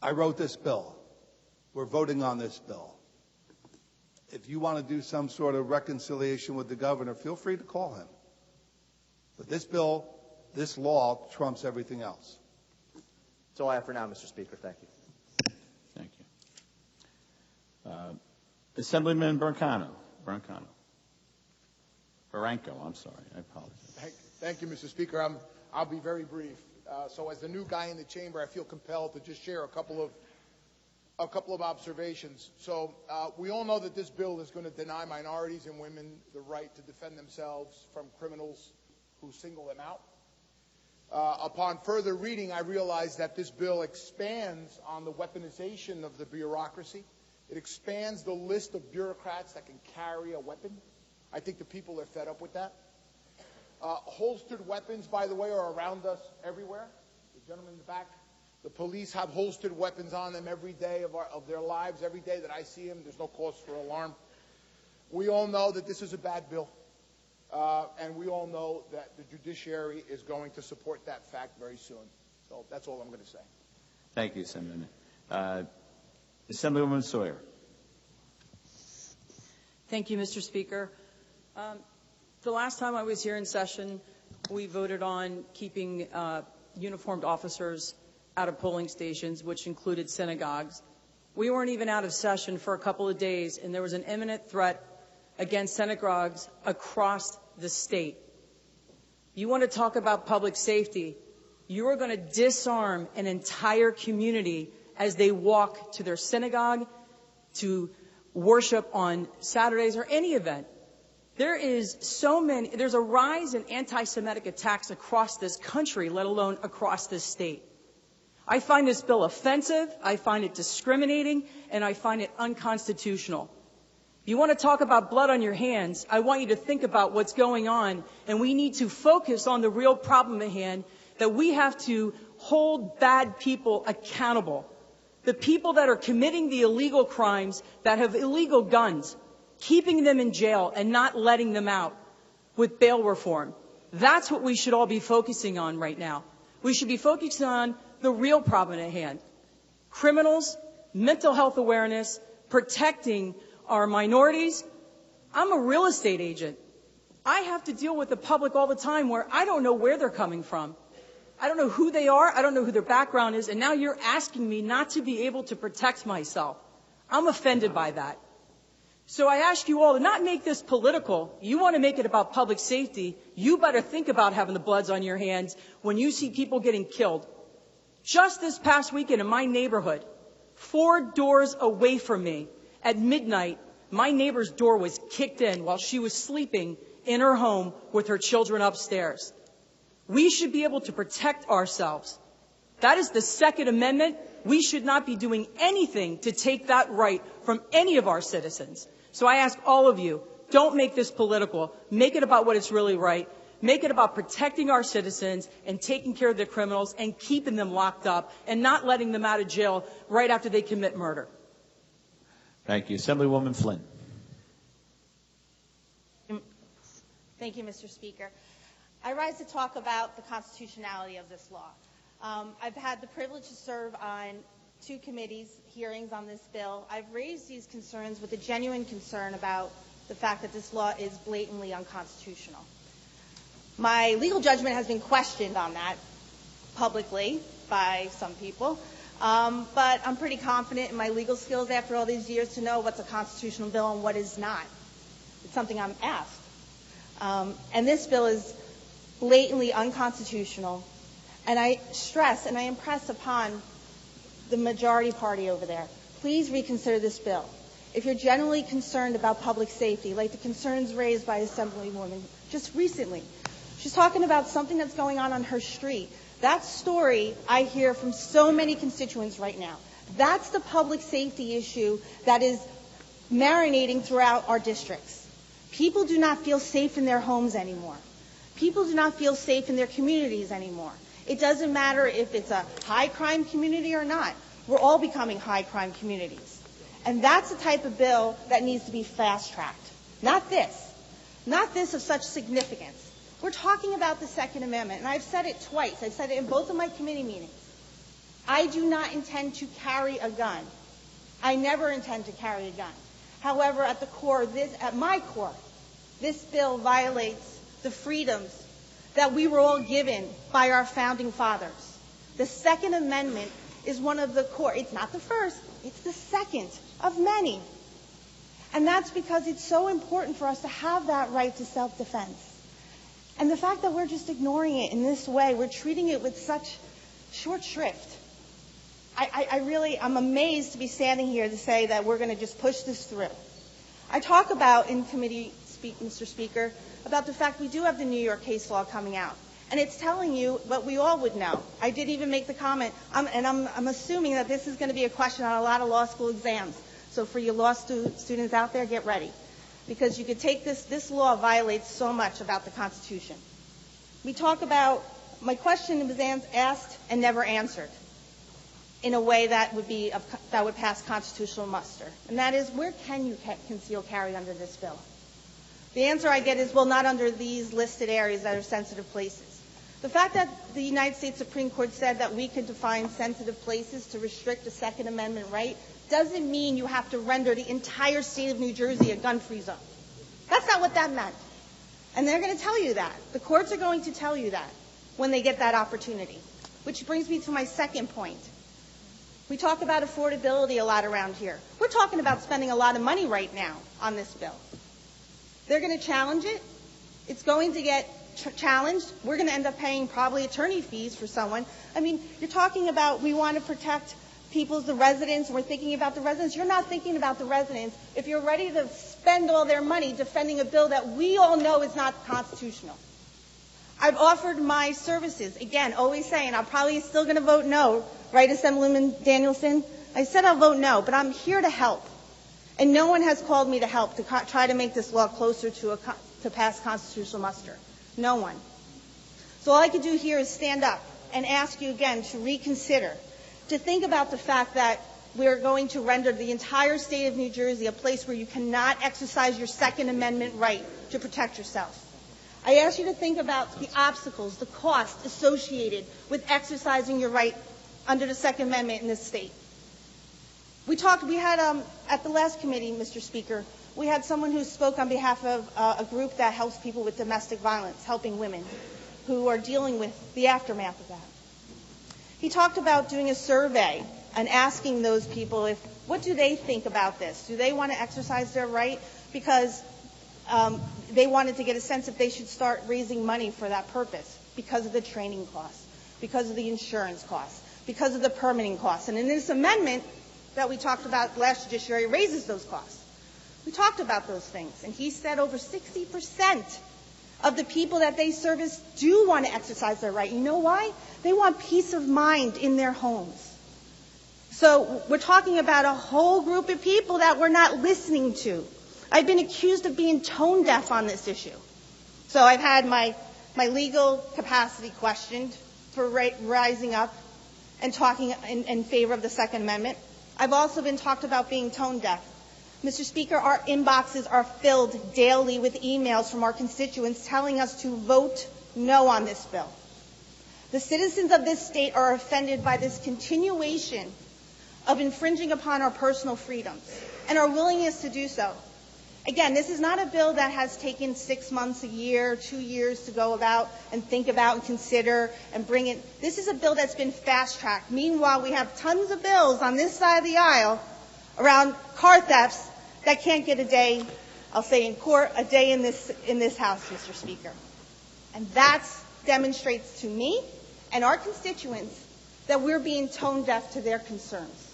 Speaker 3: I wrote this bill. We're voting on this bill. If you want to do some sort of reconciliation with the governor, feel free to call him. But this bill, this law, trumps everything else.
Speaker 7: That's all I have for now, Mr. Speaker. Thank you.
Speaker 2: Thank you. Assemblyman Barranco, I'm sorry. I apologize.
Speaker 8: Thank you, Mr. Speaker. I'll be very brief. So as the new guy in the chamber, I feel compelled to just share a couple of observations. So we all know that this bill is going to deny minorities and women the right to defend themselves from criminals who single them out. Upon further reading, I realized that this bill expands on the weaponization of the bureaucracy. It expands the list of bureaucrats that can carry a weapon. I think the people are fed up with that. Holstered weapons, by the way, are around us everywhere. The gentleman in the back, the police have holstered weapons on them every day of their lives. Every day that I see them, there's no cause for alarm. We all know that this is a bad bill. And we all know that the judiciary is going to support that fact very soon. So that's all I'm going to say.
Speaker 2: Thank you, Assemblyman. Assemblywoman Sawyer.
Speaker 9: Thank you, Mr. Speaker. The last time I was here in session, we voted on keeping uniformed officers out of polling stations, which included synagogues. We weren't even out of session for a couple of days, and there was an imminent threat against synagogues across the state. You want to talk about public safety? You are going to disarm an entire community as they walk to their synagogue, to worship on Saturdays or any event. There's a rise in anti-Semitic attacks across this country, let alone across this state. I find this bill offensive, I find it discriminating, and I find it unconstitutional. You want to talk about blood on your hands, I want you to think about what's going on, and we need to focus on the real problem at hand, that we have to hold bad people accountable. The people that are committing the illegal crimes, that have illegal guns, keeping them in jail and not letting them out with bail reform. That's what we should all be focusing on right now. We should be focusing on the real problem at hand. Criminals, mental health awareness, protecting our minorities. I'm a real estate agent. I have to deal with the public all the time where I don't know where they're coming from. I don't know who they are. I don't know who their background is. And now you're asking me not to be able to protect myself. I'm offended by that. So I ask you all to not make this political. You want to make it about public safety. You better think about having the bloods on your hands when you see people getting killed. Just this past weekend in my neighborhood, 4 doors away from me, at midnight, my neighbor's door was kicked in while she was sleeping in her home with her children upstairs. We should be able to protect ourselves. That is the Second Amendment. We should not be doing anything to take that right from any of our citizens. So I ask all of you, don't make this political. Make it about what is really right. Make it about protecting our citizens and taking care of the criminals and keeping them locked up and not letting them out of jail right after they commit murder.
Speaker 2: Thank you. Assemblywoman Flynn.
Speaker 10: Thank you, Mr. Speaker. I rise to talk about the constitutionality of this law. I've had the privilege to serve on 2 committees, hearings on this bill. I've raised these concerns with a genuine concern about the fact that this law is blatantly unconstitutional. My legal judgment has been questioned on that publicly by some people, but I'm pretty confident in my legal skills after all these years to know what's a constitutional bill and what is not. It's something I'm asked. And this bill is blatantly unconstitutional. And I stress and I impress upon the majority party over there, please reconsider this bill. If you're generally concerned about public safety, like the concerns raised by Assemblywoman just recently, she's talking about something that's going on her street. That story I hear from so many constituents right now. That's the public safety issue that is marinating throughout our districts. People do not feel safe in their homes anymore. People do not feel safe in their communities anymore. It doesn't matter if it's a high crime community or not. We're all becoming high crime communities. And that's the type of bill that needs to be fast tracked. Not this. Not this of such significance. We're talking about the Second Amendment, and I've said it twice. I've said it in both of my committee meetings. I do not intend to carry a gun. I never intend to carry a gun. However, at my core, this bill violates the freedoms that we were all given by our founding fathers. The Second Amendment is one of the core. It's not the first. It's the second of many. And that's because it's so important for us to have that right to self-defense. And the fact that we're just ignoring it in this way, we're treating it with such short shrift. I'm amazed to be standing here to say that we're going to just push this through. I talk about in committee, Mr. Speaker, about the fact we do have the New York case law coming out. And it's telling you what we all would know. I did even make the comment, I'm assuming that this is going to be a question on a lot of law school exams. So for you law students out there, get ready. Because you could take this law violates so much about the Constitution. We talk about, my question was asked and never answered in a way that would pass constitutional muster. And that is, where can you conceal carry under this bill? The answer I get is, well, not under these listed areas that are sensitive places. The fact that the United States Supreme Court said that we could define sensitive places to restrict a Second Amendment right doesn't mean you have to render the entire state of New Jersey a gun-free zone. That's not what that meant. And they're going to tell you that. The courts are going to tell you that when they get that opportunity. Which brings me to my second point. We talk about affordability a lot around here. We're talking about spending a lot of money right now on this bill. They're going to challenge it. It's going to get challenged. We're going to end up paying probably attorney fees for someone. I mean, you're talking about we want to protect the residents, and we're thinking about the residents. You're not thinking about the residents if you're ready to spend all their money defending a bill that we all know is not constitutional. I've offered my services, again, always saying I'm probably still going to vote no, right, Assemblyman Danielson? I said I'll vote no, but I'm here to help. And no one has called me to help to try to make this law closer to pass constitutional muster. No one. So all I can do here is stand up and ask you again to reconsider, to think about the fact that we're going to render the entire state of New Jersey a place where you cannot exercise your Second Amendment right to protect yourself. I ask you to think about the obstacles, the cost associated with exercising your right under the Second Amendment in this state. We had at the last committee, Mr. Speaker, we had someone who spoke on behalf of a group that helps people with domestic violence, helping women who are dealing with the aftermath of that. He talked about doing a survey and asking those people what do they think about this? Do they want to exercise their right? Because they wanted to get a sense if they should start raising money for that purpose because of the training costs, because of the insurance costs, because of the permitting costs. And in this amendment that we talked about last judiciary raises those costs. We talked about those things. And he said over 60% of the people that they service do want to exercise their right. You know why? They want peace of mind in their homes. So we're talking about a whole group of people that we're not listening to. I've been accused of being tone deaf on this issue. So I've had my legal capacity questioned for rising up and talking in favor of the Second Amendment. I've also been talked about being tone deaf. Mr. Speaker, our inboxes are filled daily with emails from our constituents telling us to vote no on this bill. The citizens of this state are offended by this continuation of infringing upon our personal freedoms and our willingness to do so. Again, this is not a bill that has taken 6 months, a year, 2 years to go about and think about and consider and bring it. This is a bill that's been fast-tracked. Meanwhile, we have tons of bills on this side of the aisle around car thefts that can't get a day I'll say in court, a day in this House, Mr. Speaker. And that demonstrates to me and our constituents that we're being tone deaf to their concerns.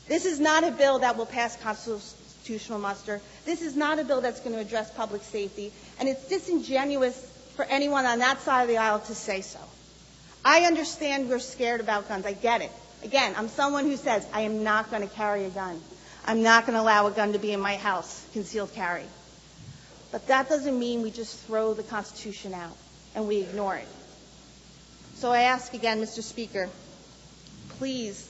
Speaker 10: This is not a bill that will pass constitutional muster. This is not a bill that's going to address public safety, and it's disingenuous for anyone on that side of the aisle to say so. I understand we're scared about guns. I get it. Again, I'm someone who says I am not going to carry a gun. I'm not going to allow a gun to be in my house, concealed carry. But that doesn't mean we just throw the Constitution out and we ignore it. So I ask again, Mr. Speaker, please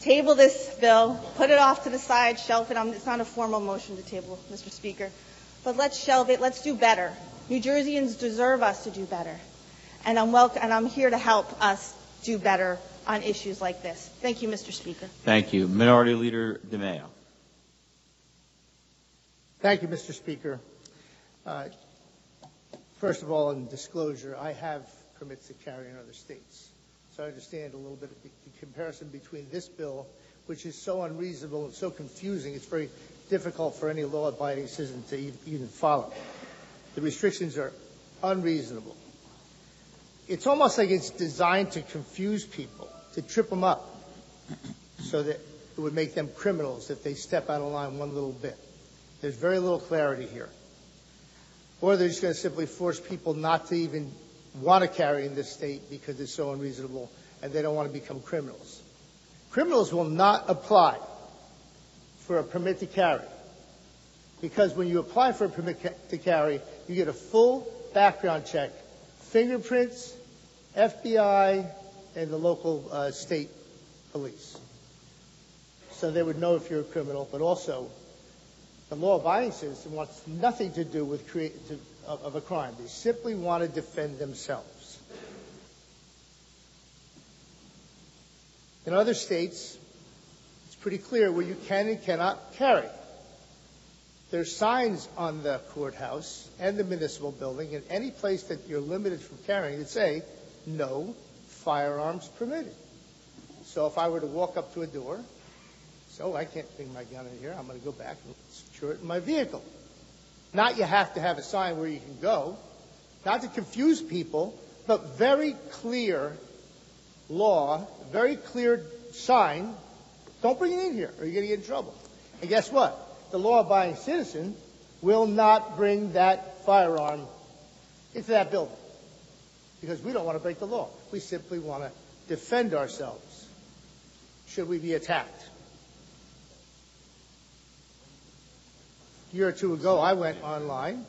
Speaker 10: table this bill, put it off to the side, shelf it. It's not a formal motion to table, Mr. Speaker. But let's shelve it. Let's do better. New Jerseyans deserve us to do better. And I'm here to help us do better on issues like this. Thank you, Mr. Speaker.
Speaker 2: Thank you. Minority Leader DiMaio.
Speaker 11: Thank you, Mr. Speaker. First of all, in disclosure, I have permits to carry in other states. So I understand a little bit of the comparison between this bill, which is so unreasonable and so confusing, it's very difficult for any law-abiding citizen to even follow. The restrictions are unreasonable. It's almost like it's designed to confuse people, to trip them up, so that it would make them criminals if they step out of line one little bit. There's very little clarity here. Or they're just going to simply force people not to even want to carry in this state because it's so unreasonable and they don't want to become criminals. Criminals will not apply for a permit to carry because when you apply for a permit to carry, you get a full background check, fingerprints, FBI, and the local state police. So they would know if you're a criminal, but also the law-abiding citizen wants nothing to do with of a crime. They simply want to defend themselves. In other states, it's pretty clear where you can and cannot carry. There's signs on the courthouse and the municipal building and any place that you're limited from carrying that say, no firearms permitted. So if I were to walk up to a door, so I can't bring my gun in here, I'm going to go back and secure it in my vehicle. Not you have to have a sign where you can go, not to confuse people, but very clear law, very clear sign, don't bring it in here or you're going to get in trouble. And guess what? The law-abiding citizen will not bring that firearm into that building because we don't want to break the law. We simply want to defend ourselves should we be attacked. A year or two ago, I went online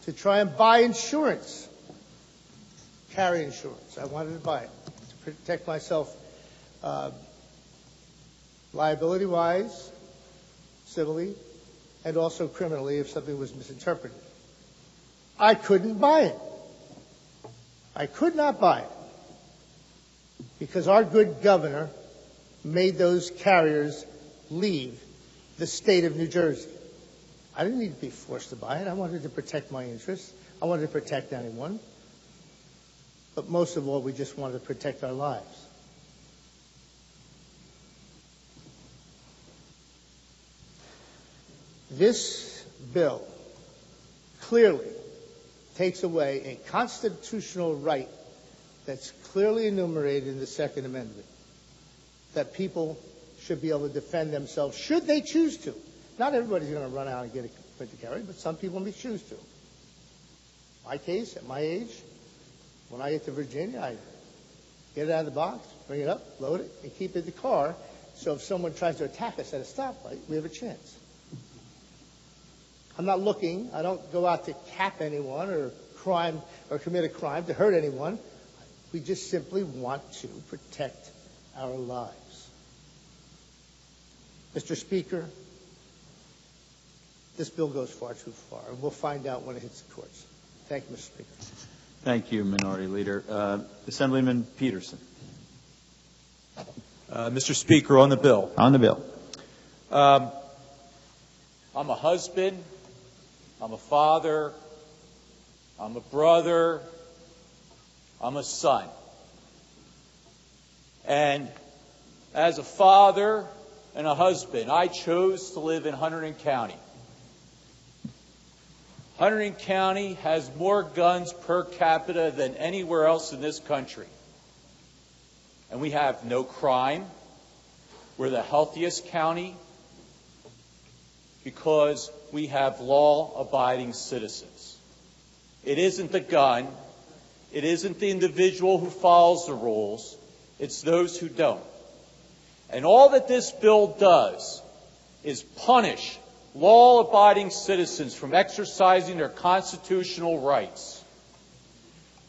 Speaker 11: to try and buy insurance, carry insurance. I wanted to buy it to protect myself liability-wise, civilly, and also criminally if something was misinterpreted. I couldn't buy it. I could not buy it because our good governor made those carriers leave the state of New Jersey. I didn't need to be forced to buy it. I wanted to protect my interests. I wanted to protect anyone. But most of all, we just wanted to protect our lives. This bill clearly takes away a constitutional right that's clearly enumerated in the Second Amendment, that people should be able to defend themselves should they choose to. Not everybody's going to run out and get a permit to carry, but some people may choose to. My case, at my age, when I get to Virginia, I get it out of the box, bring it up, load it, and keep it in the car, so if someone tries to attack us at a stoplight, we have a chance. I'm not looking. I don't go out to cap anyone or commit a crime to hurt anyone. We just simply want to protect our lives. Mr. Speaker, this bill goes far too far, and we'll find out when it hits the courts. Thank you, Mr. Speaker.
Speaker 2: Thank you, Minority Leader. Assemblyman Peterson.
Speaker 12: Mr. Speaker, on the bill.
Speaker 2: On the bill.
Speaker 12: I'm a husband. I'm a father. I'm a brother. I'm a son. And as a father and a husband, I chose to live in Hunterdon County. Hunterdon County has more guns per capita than anywhere else in this country. And we have no crime. We're the healthiest county because we have law-abiding citizens. It isn't the gun. It isn't the individual who follows the rules. It's those who don't. And all that this bill does is punish law-abiding citizens from exercising their constitutional rights.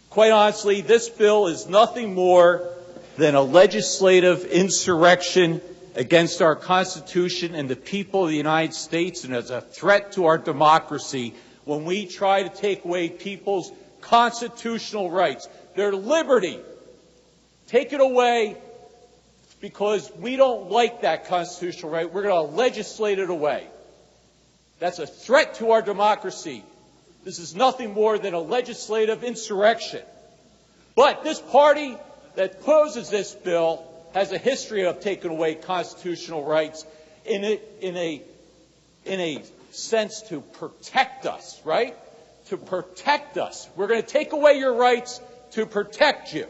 Speaker 12: Quite honestly, this bill is nothing more than a legislative insurrection against our Constitution and the people of the United States, and as a threat to our democracy when we try to take away people's constitutional rights, their liberty. Take it away because we don't like that constitutional right. We're going to legislate it away. That's a threat to our democracy. This is nothing more than a legislative insurrection. But this party that opposes this bill has a history of taking away constitutional rights in a sense to protect us, right? To protect us. We're going to take away your rights to protect you.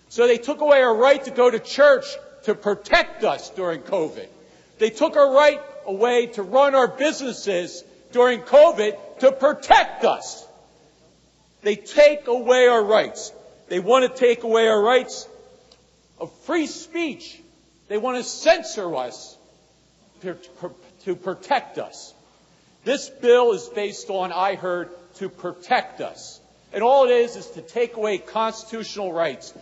Speaker 12: So they took away our right to go to church to protect us during COVID. They took our right away to run our businesses during COVID to protect us. They take away our rights. They want to take away our rights of free speech. They want to censor us to protect us. This bill is based on, I heard, to protect us. And all it is to take away constitutional rights.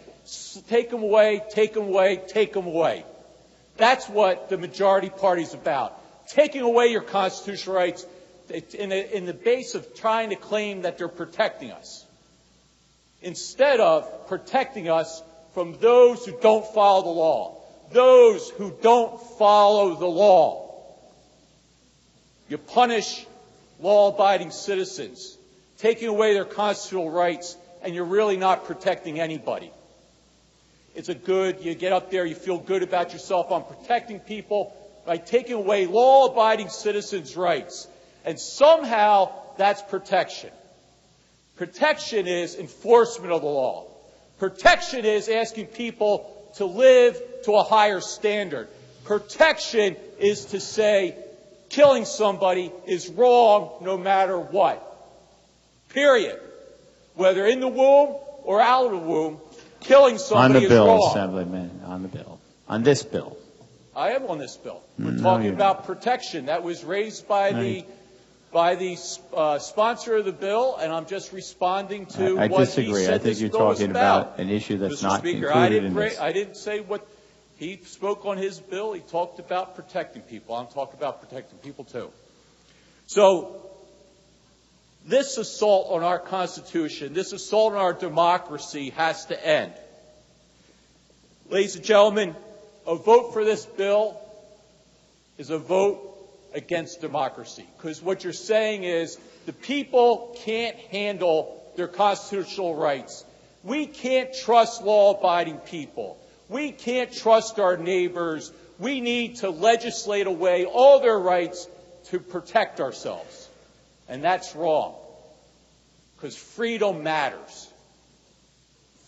Speaker 12: Take them away, take them away, take them away. That's what the majority party is about. Taking away your constitutional rights in the base of trying to claim that they're protecting us, instead of protecting us from those who don't follow the law. Those who don't follow the law. You punish law-abiding citizens, taking away their constitutional rights, and you're really not protecting anybody. It's a good, you get up there, you feel good about yourself. I'm protecting people by taking away law-abiding citizens' rights. And somehow that's protection. Protection is enforcement of the law. Protection is asking people to live to a higher standard. Protection is to say killing somebody is wrong no matter what. Period. Whether in the womb or out of the womb, killing somebody is wrong.
Speaker 2: On the bill, Assemblyman, on the bill. On this bill.
Speaker 12: I am on this bill. We're talking about protection. That was raised by the sponsor of the bill, and I'm just responding to what he said.
Speaker 2: I disagree. I think you're talking about an issue that's not included in this.
Speaker 12: I didn't say what he spoke on his bill. He talked about protecting people. I'm talking about protecting people too. So this assault on our Constitution, this assault on our democracy has to end. Ladies and gentlemen, a vote for this bill is a vote against democracy. Because what you're saying is the people can't handle their constitutional rights. We can't trust law-abiding people. We can't trust our neighbors. We need to legislate away all their rights to protect ourselves. And that's wrong. Because freedom matters.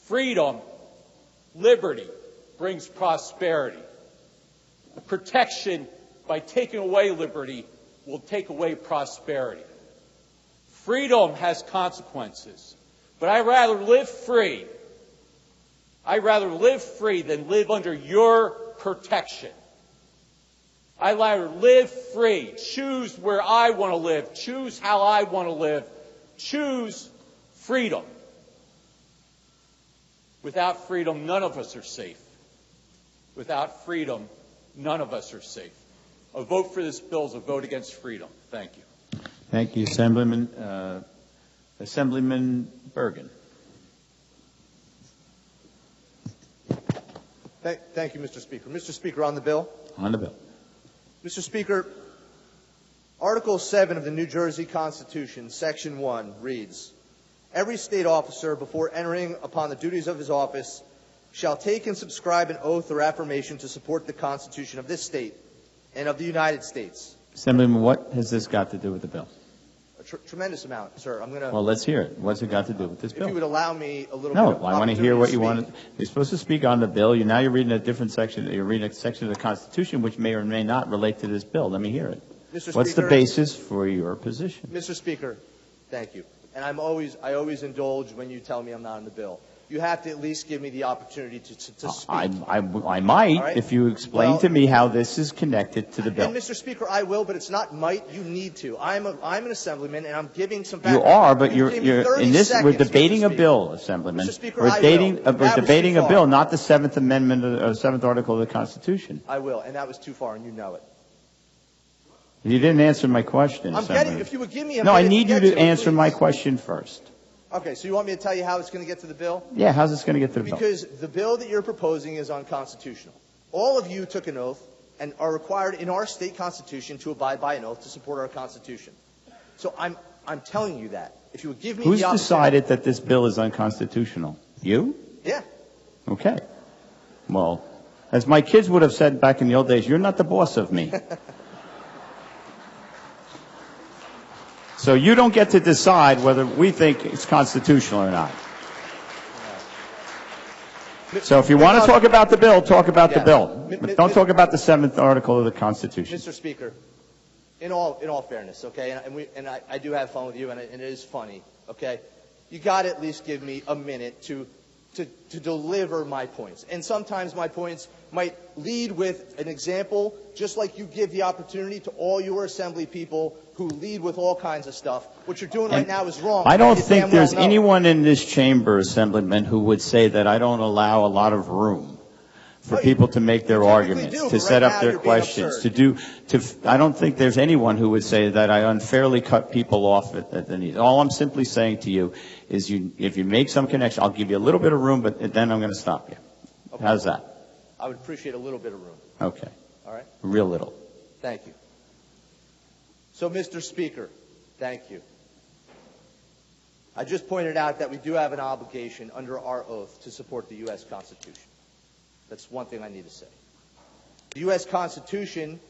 Speaker 12: Freedom, liberty, brings prosperity. Protection by taking away liberty will take away prosperity. Freedom has consequences. But I'd rather live free. I'd rather live free than live under your protection. I'd rather live free. Choose where I want to live. Choose how I want to live. Choose freedom. Without freedom, none of us are safe. Without freedom, none of us are safe. A vote for this bill is a vote against freedom. Thank you.
Speaker 2: Thank you, Assemblyman. Assemblyman Bergen.
Speaker 7: Thank you, Mr. Speaker. Mr. Speaker, on the bill.
Speaker 2: On the bill.
Speaker 7: Mr. Speaker, Article 7 of the New Jersey Constitution, Section 1, reads, "Every state officer, before entering upon the duties of his office, shall take and subscribe an oath or affirmation to support the Constitution of this state and of the United States."
Speaker 2: Assemblyman, what has this got to do with the bill?
Speaker 7: tremendous amount, sir. I'm going to...
Speaker 2: Well, let's hear it. What's it got to do with this bill?
Speaker 7: If you would allow me a little
Speaker 2: No,
Speaker 7: bit of
Speaker 2: I want to hear what you
Speaker 7: opportunity
Speaker 2: want. You're supposed to speak on the bill. Now you're reading a different section. You're reading a section of the Constitution which may or may not relate to this bill. Let me hear it.
Speaker 7: Mr.
Speaker 2: What's
Speaker 7: Speaker,
Speaker 2: the basis for your position?
Speaker 7: Mr. Speaker, thank you. And I always indulge when you tell me I'm not on the bill. You have to at least give me the opportunity to speak.
Speaker 2: I might,
Speaker 7: right?
Speaker 2: if you explain to me how this is connected to the bill.
Speaker 7: And Mr. Speaker, I will, but it's not might. You need to. I'm an assemblyman, and I'm giving some
Speaker 2: You
Speaker 7: background.
Speaker 2: are, but
Speaker 7: You
Speaker 2: you're
Speaker 7: gave me 30
Speaker 2: in this.
Speaker 7: seconds,
Speaker 2: We're debating
Speaker 7: Mr.
Speaker 2: a
Speaker 7: Speaker.
Speaker 2: bill, Assemblyman.
Speaker 7: Mr. Speaker,
Speaker 2: We're debating a
Speaker 7: far.
Speaker 2: bill, not the Seventh Amendment or Seventh Article of the Constitution.
Speaker 7: I will, and that was too far, and you know it.
Speaker 2: You didn't answer my question,
Speaker 7: I'm
Speaker 2: Assemblyman.
Speaker 7: getting. If you would give me a
Speaker 2: No, I
Speaker 7: minute
Speaker 2: need you
Speaker 7: get
Speaker 2: to
Speaker 7: it,
Speaker 2: answer
Speaker 7: please.
Speaker 2: my question first.
Speaker 7: Okay, so you want me to tell you how it's going to get to the bill?
Speaker 2: Yeah, how's this going to get to the bill?
Speaker 7: Because the bill that you're proposing is unconstitutional. All of you took an oath and are required in our state constitution to abide by an oath to support our constitution. So I'm telling you that. If you would give me
Speaker 2: Who's
Speaker 7: the opportunity.
Speaker 2: decided that this bill is unconstitutional? You?
Speaker 7: Yeah.
Speaker 2: Okay. Well, as my kids would have said back in the old days, you're not the boss of me. So you don't get to decide whether we think it's constitutional or not. So if you want to talk about the bill, talk about the bill. But don't talk about the seventh article of the Constitution.
Speaker 7: Mr. Speaker, in all fairness, okay, and I do have fun with you, and it is funny, okay? You got to at least give me a minute to deliver my points. And sometimes my points might lead with an example, just like you give the opportunity to all your assembly people who lead with all kinds of stuff. What you're doing right now is wrong.
Speaker 2: I don't
Speaker 7: You
Speaker 2: think
Speaker 7: damn well
Speaker 2: there's
Speaker 7: know.
Speaker 2: anyone in this chamber, Assemblyman, who would say that I don't allow a lot of room for people to make their arguments,
Speaker 7: do,
Speaker 2: to
Speaker 7: but
Speaker 2: set
Speaker 7: right
Speaker 2: up
Speaker 7: now
Speaker 2: their
Speaker 7: you're being
Speaker 2: questions,
Speaker 7: absurd.
Speaker 2: I don't think there's anyone who would say that I unfairly cut people off at the knees. All I'm simply saying to you is if you make some connection, I'll give you a little bit of room, but then I'm going to stop you.
Speaker 7: Okay.
Speaker 2: How's that?
Speaker 7: I would appreciate a little bit of room.
Speaker 2: Okay.
Speaker 7: All right?
Speaker 2: Real little.
Speaker 7: Thank you. So, Mr. Speaker, thank you. I just pointed out that we do have an obligation under our oath to support the U.S. Constitution. That's one thing I need to say. The U.S. Constitution,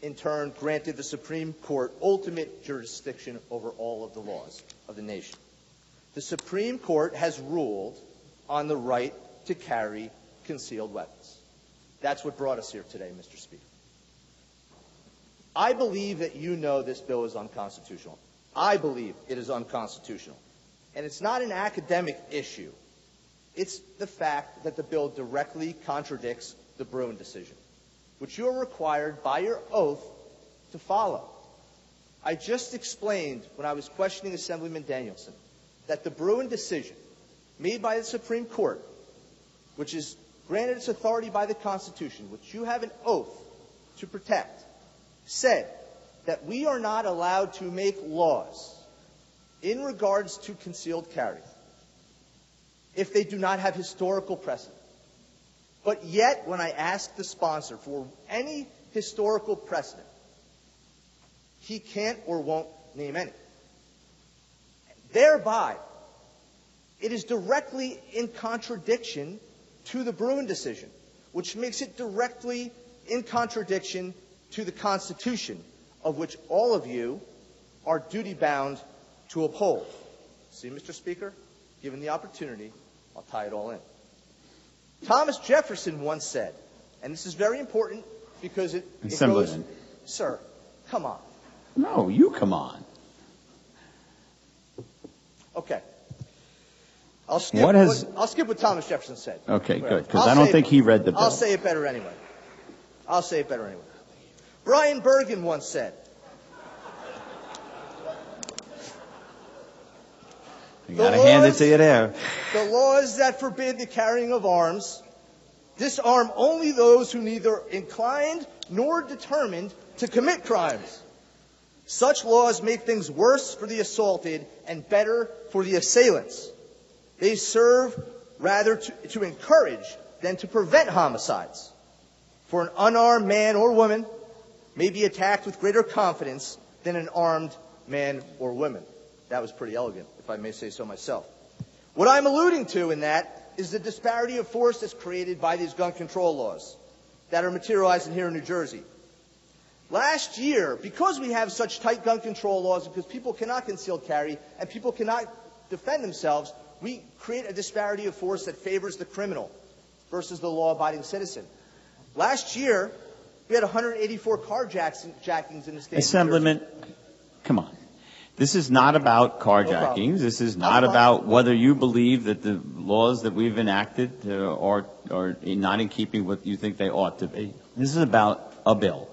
Speaker 7: in turn, granted the Supreme Court ultimate jurisdiction over all of the laws of the nation. The Supreme Court has ruled on the right to carry concealed weapons. That's what brought us here today, Mr. Speaker. I believe that you know this bill is unconstitutional. I believe it is unconstitutional. And it's not an academic issue. It's the fact that the bill directly contradicts the Bruen decision, which you are required by your oath to follow. I just explained when I was questioning Assemblyman Danielson that the Bruen decision made by the Supreme Court, which is granted its authority by the Constitution, which you have an oath to protect, said that we are not allowed to make laws in regards to concealed carry if they do not have historical precedent. But yet, when I asked the sponsor for any historical precedent, he can't or won't name any. Thereby, it is directly in contradiction to the Bruen decision, which makes it directly in contradiction to the Constitution, of which all of you are duty-bound to uphold. See, Mr. Speaker, given the opportunity, I'll tie it all in. Thomas Jefferson once said, and this is very important because it goes... Sir, come on.
Speaker 2: No, you come on.
Speaker 7: Okay. I'll skip what Thomas Jefferson said.
Speaker 2: Okay, good, because I don't think he read the bill.
Speaker 7: I'll say it better anyway. Bergen once said,
Speaker 2: You got to hand it to you there.
Speaker 7: the laws that forbid the carrying of arms disarm only those who neither inclined nor determined to commit crimes. Such laws make things worse for the assaulted and better for the assailants. They serve rather to encourage than to prevent homicides. For an unarmed man or woman may be attacked with greater confidence than an armed man or woman. That was pretty elegant, if I may say so myself. What I'm alluding to in that is the disparity of force that's created by these gun control laws that are materializing here in New Jersey. Last year, because we have such tight gun control laws, because people cannot conceal carry and people cannot defend themselves, we create a disparity of force that favors the criminal versus the law-abiding citizen. Last year, we had 184 carjackings in the state.
Speaker 2: Assemblyman, come on. This is not about carjackings. This is not about whether you believe that the laws that we've enacted are not in keeping with what you think they ought to be. This is about a bill.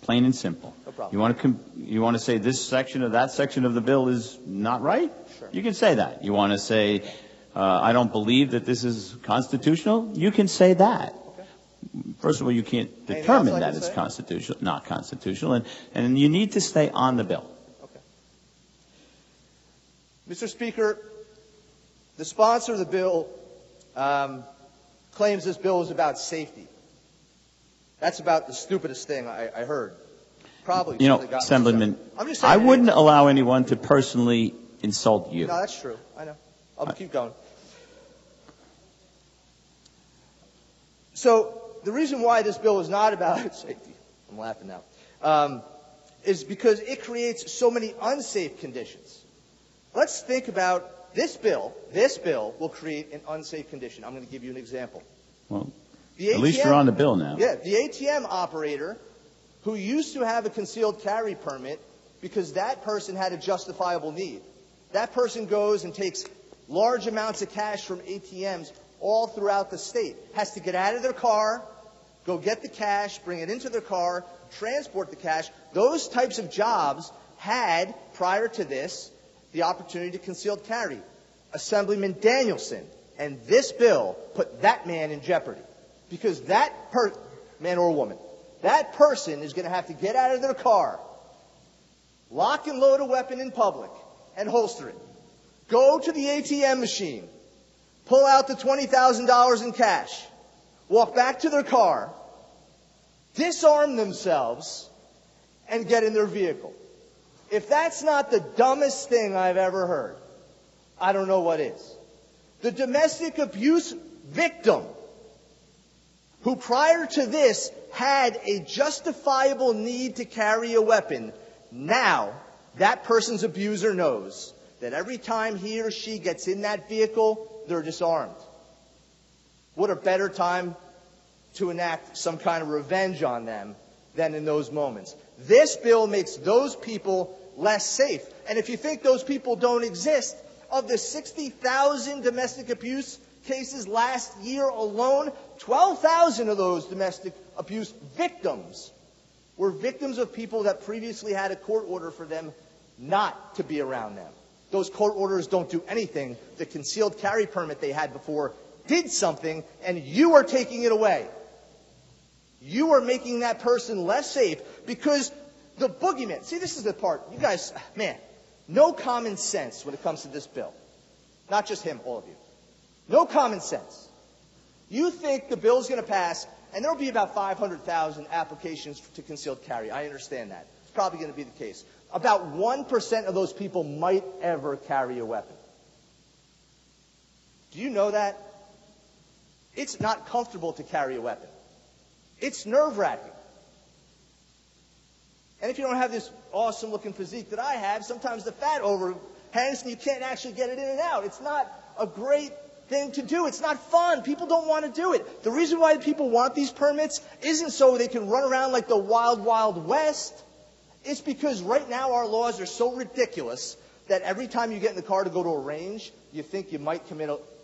Speaker 2: Plain and simple.
Speaker 7: No problem.
Speaker 2: You want to say this section or that section of the bill is not right?
Speaker 7: Sure.
Speaker 2: You can say that. You want to say I don't believe that this is constitutional? You can say that.
Speaker 7: Okay.
Speaker 2: First of all, you can't determine that it's constitutional, not constitutional, and you need to stay on the bill.
Speaker 7: Okay. Mr. Speaker, the sponsor of the bill claims this bill is about safety. That's about the stupidest thing I heard. Probably.
Speaker 2: You know, Assemblyman, I wouldn't allow anyone to personally insult you.
Speaker 7: No, that's true. I know. I'll keep going. So the reason why this bill is not about safety, I'm laughing now, is because it creates so many unsafe conditions. Let's think about this bill. This bill will create an unsafe condition. I'm going to give you an example.
Speaker 2: Well, at least you're on the bill now.
Speaker 7: Yeah, the ATM operator who used to have a concealed carry permit because that person had a justifiable need. That person goes and takes large amounts of cash from ATMs all throughout the state, has to get out of their car, go get the cash, bring it into their car, transport the cash. Those types of jobs had, prior to this, the opportunity to concealed carry. Assemblyman Danielson and this bill put that man in jeopardy. Because that man or woman, that person is going to have to get out of their car, lock and load a weapon in public, and holster it. Go to the ATM machine, pull out the $20,000 in cash, walk back to their car, disarm themselves, and get in their vehicle. If that's not the dumbest thing I've ever heard, I don't know what is. The domestic abuse victim who prior to this had a justifiable need to carry a weapon, now that person's abuser knows that every time he or she gets in that vehicle, they're disarmed. What a better time to enact some kind of revenge on them than in those moments. This bill makes those people less safe. And if you think those people don't exist, of the 60,000 domestic abuse cases last year alone, 12,000 of those domestic abuse victims were victims of people that previously had a court order for them not to be around them. Those court orders don't do anything. The concealed carry permit they had before did something, and you are taking it away. You are making that person less safe because the boogeyman. See, this is the part. You guys, man, no common sense when it comes to this bill. Not just him, all of you. No common sense. You think the bill's going to pass, and there will be about 500,000 applications to concealed carry. I understand that. It's probably going to be the case. About 1% of those people might ever carry a weapon. Do you know that? It's not comfortable to carry a weapon. It's nerve-wracking. And if you don't have this awesome-looking physique that I have, sometimes the fat overhangs and you can't actually get it in and out. It's not a great thing to do. It's not fun. People don't want to do it. The reason why people want these permits isn't so they can run around like the wild, wild west. It's because right now our laws are so ridiculous that every time you get in the car to go to a range, you think you might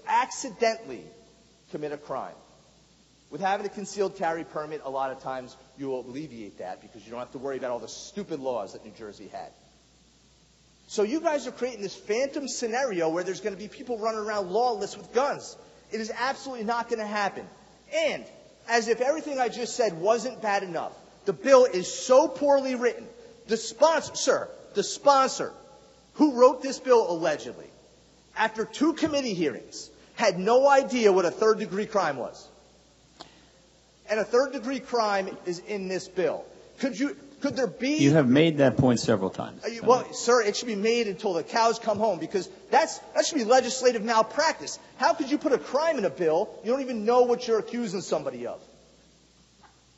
Speaker 7: accidentally commit a crime. With having a concealed carry permit, a lot of times you will alleviate that because you don't have to worry about all the stupid laws that New Jersey had. So you guys are creating this phantom scenario where there's going to be people running around lawless with guns. It is absolutely not going to happen. And as if everything I just said wasn't bad enough, the bill is so poorly written. The sponsor who wrote this bill allegedly, after 2 committee hearings, had no idea what a third-degree crime was. And a third-degree crime is in this bill. Could there be... You
Speaker 2: have made that point several times.
Speaker 7: Well, sir, it should be made until the cows come home because that should be legislative malpractice. How could you put a crime in a bill? You don't even know what you're accusing somebody of.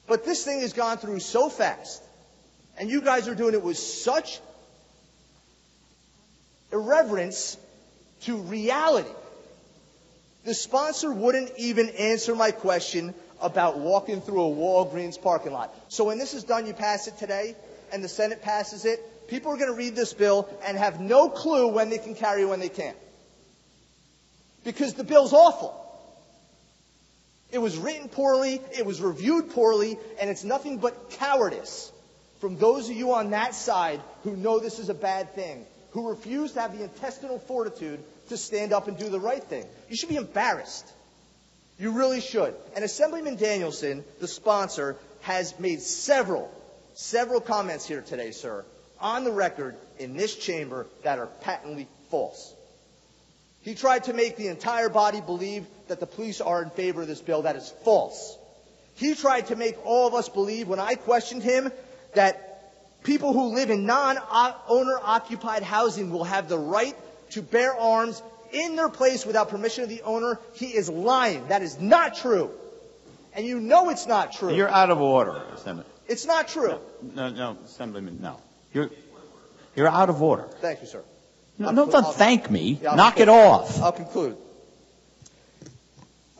Speaker 7: But this thing has gone through so fast And you guys are doing it with such irreverence to reality. The sponsor wouldn't even answer my question about walking through a Walgreens parking lot. So when this is done, you pass it today, and the Senate passes it, people are going to read this bill and have no clue when they can carry and when they can't. Because the bill's awful. It was written poorly, it was reviewed poorly, and it's nothing but cowardice from those of you on that side who know this is a bad thing, who refuse to have the intestinal fortitude to stand up and do the right thing. You should be embarrassed. You really should. And Assemblyman Danielson, the sponsor, has made several comments here today, sir, on the record in this chamber that are patently false. He tried to make the entire body believe that the police are in favor of this bill. That is false. He tried to make all of us believe, when I questioned him, that people who live in non-owner-occupied housing will have the right to bear arms in their place without permission of the owner. He is lying. That is not true. And you know it's not true.
Speaker 2: You're out of order, Assemblyman.
Speaker 7: It's not true.
Speaker 2: No, Assemblyman, no. You're out of order.
Speaker 7: Thank you, sir.
Speaker 2: No, don't thank me.
Speaker 7: Yeah,
Speaker 2: Knock it off.
Speaker 7: I'll conclude.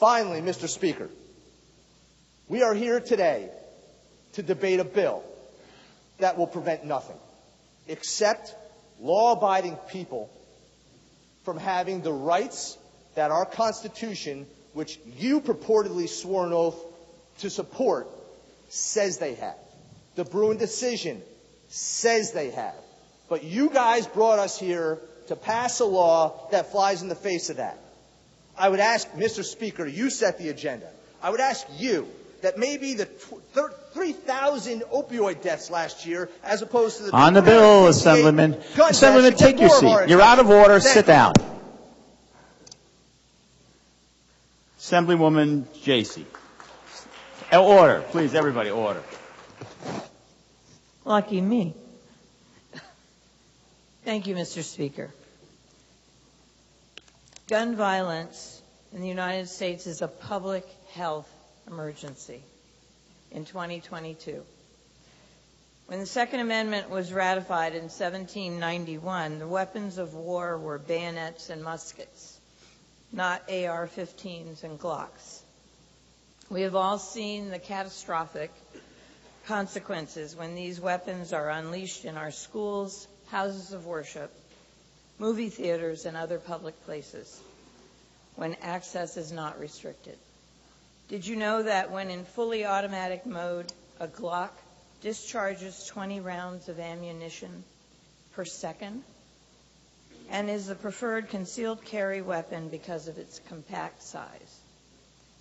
Speaker 7: Finally, Mr. Speaker, we are here today to debate a bill that will prevent nothing except law-abiding people from having the rights that our Constitution, which you purportedly swore an oath to support, says they have. The Bruen decision says they have. But you guys brought us here to pass a law that flies in the face of that. I would ask, Mr. Speaker, you set the agenda. I would ask you that maybe the 3,000 opioid deaths last year, as opposed to the...
Speaker 2: On the bill, Assemblyman. Assemblyman, take your seat. You're out of order. Sit down. Assemblywoman Jasey. Order. Please, everybody, order.
Speaker 1: Lucky me. Thank you, Mr. Speaker. Gun violence in the United States is a public health emergency in 2022. When the Second Amendment was ratified in 1791, the weapons of war were bayonets and muskets, not AR-15s and Glocks. We have all seen the catastrophic consequences when these weapons are unleashed in our schools, houses of worship, movie theaters, and other public places, when access is not restricted. Did you know that when in fully automatic mode, a Glock discharges 20 rounds of ammunition per second and is the preferred concealed carry weapon because of its compact size?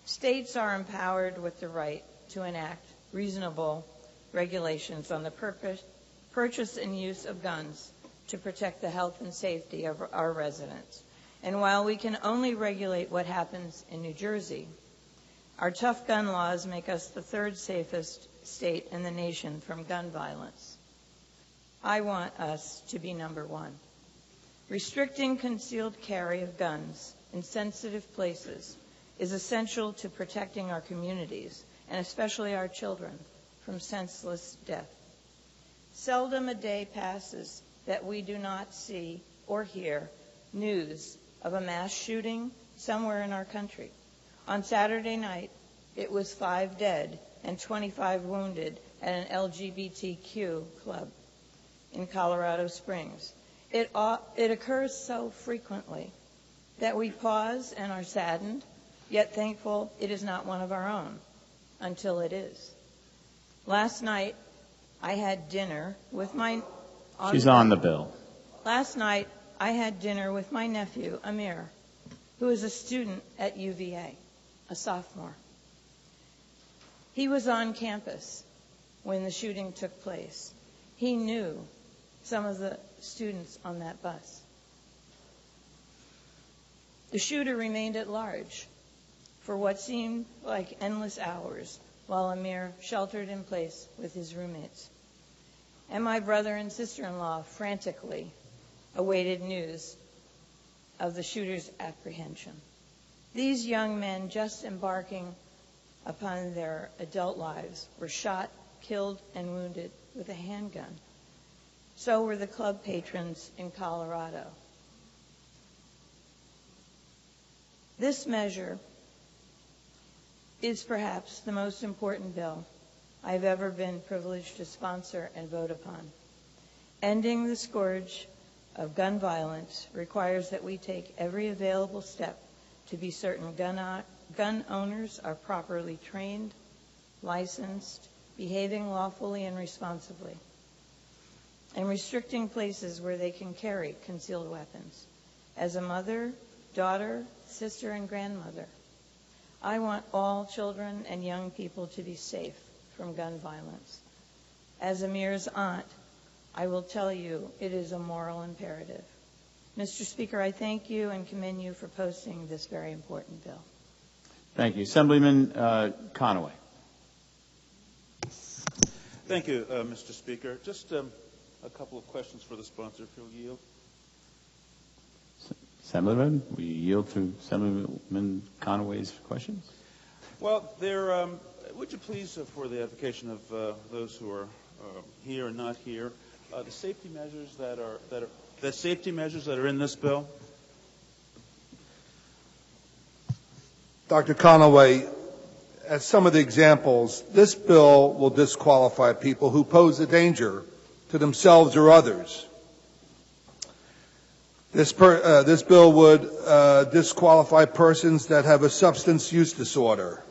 Speaker 1: States are empowered with the right to enact reasonable regulations on the purchase and use of guns to protect the health and safety of our residents. And while we can only regulate what happens in New Jersey, our tough gun laws make us the third safest state in the nation from gun violence. I want us to be number one. Restricting concealed carry of guns in sensitive places is essential to protecting our communities, and especially our children, from senseless death. Seldom a day passes that we do not see or hear news of a mass shooting somewhere in our country. On Saturday night, it was 5 dead and 25 wounded at an LGBTQ club in Colorado Springs. It occurs so frequently that we pause and are saddened, yet thankful it is not one of our own, until it is. Last night, I had dinner with my...
Speaker 2: She's on the bill.
Speaker 1: Last night, I had dinner with my nephew, Amir, who is a student at UVA, a sophomore. He was on campus when the shooting took place. He knew some of the students on that bus. The shooter remained at large for what seemed like endless hours while Amir sheltered in place with his roommates. And my brother and sister-in-law frantically awaited news of the shooter's apprehension. These young men, just embarking upon their adult lives, were shot, killed, and wounded
Speaker 13: with a handgun. So were the club patrons in Colorado. This measure is perhaps the most important bill I've ever been privileged to sponsor and vote upon. Ending the scourge of gun violence requires that we take every available step to be certain gun owners are properly trained, licensed, behaving lawfully and responsibly, and restricting places where they can carry concealed weapons. As a mother, daughter, sister, and grandmother, I want all children and young people to be safe from gun violence. As Amir's aunt, I will tell you it is a moral imperative. Mr. Speaker, I thank you and commend you for posting this very important bill.
Speaker 2: Thank you. Assemblyman Conaway.
Speaker 14: Thank you, Mr. Speaker. Just a couple of questions for the sponsor, if you'll yield.
Speaker 2: Assemblyman, will you yield to Assemblyman Conaway's questions?
Speaker 14: Well, would you please, for the edification of those who are here and not here, the safety measures that are in this bill?
Speaker 3: Dr. Conaway, as some of the examples, this bill will disqualify people who pose a danger to themselves or others. This bill would disqualify persons that have a substance use disorder,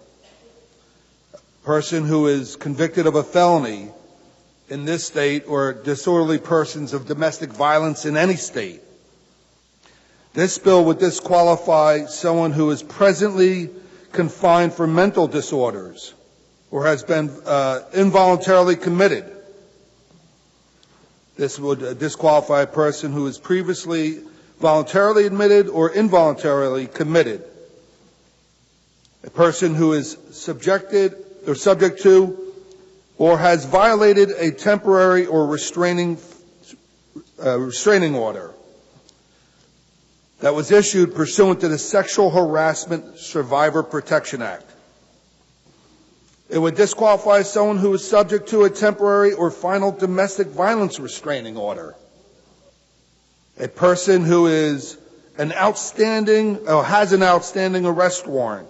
Speaker 3: a person who is convicted of a felony in this state, or disorderly persons of domestic violence in any state. This bill would disqualify someone who is presently confined for mental disorders or has been involuntarily committed. This would disqualify a person who is previously voluntarily admitted or involuntarily committed. A person who is subject to or has violated a temporary or restraining order that was issued pursuant to the Sexual Harassment Survivor Protection Act. It would disqualify someone who is subject to a temporary or final domestic violence restraining order. A person who is has an outstanding arrest warrant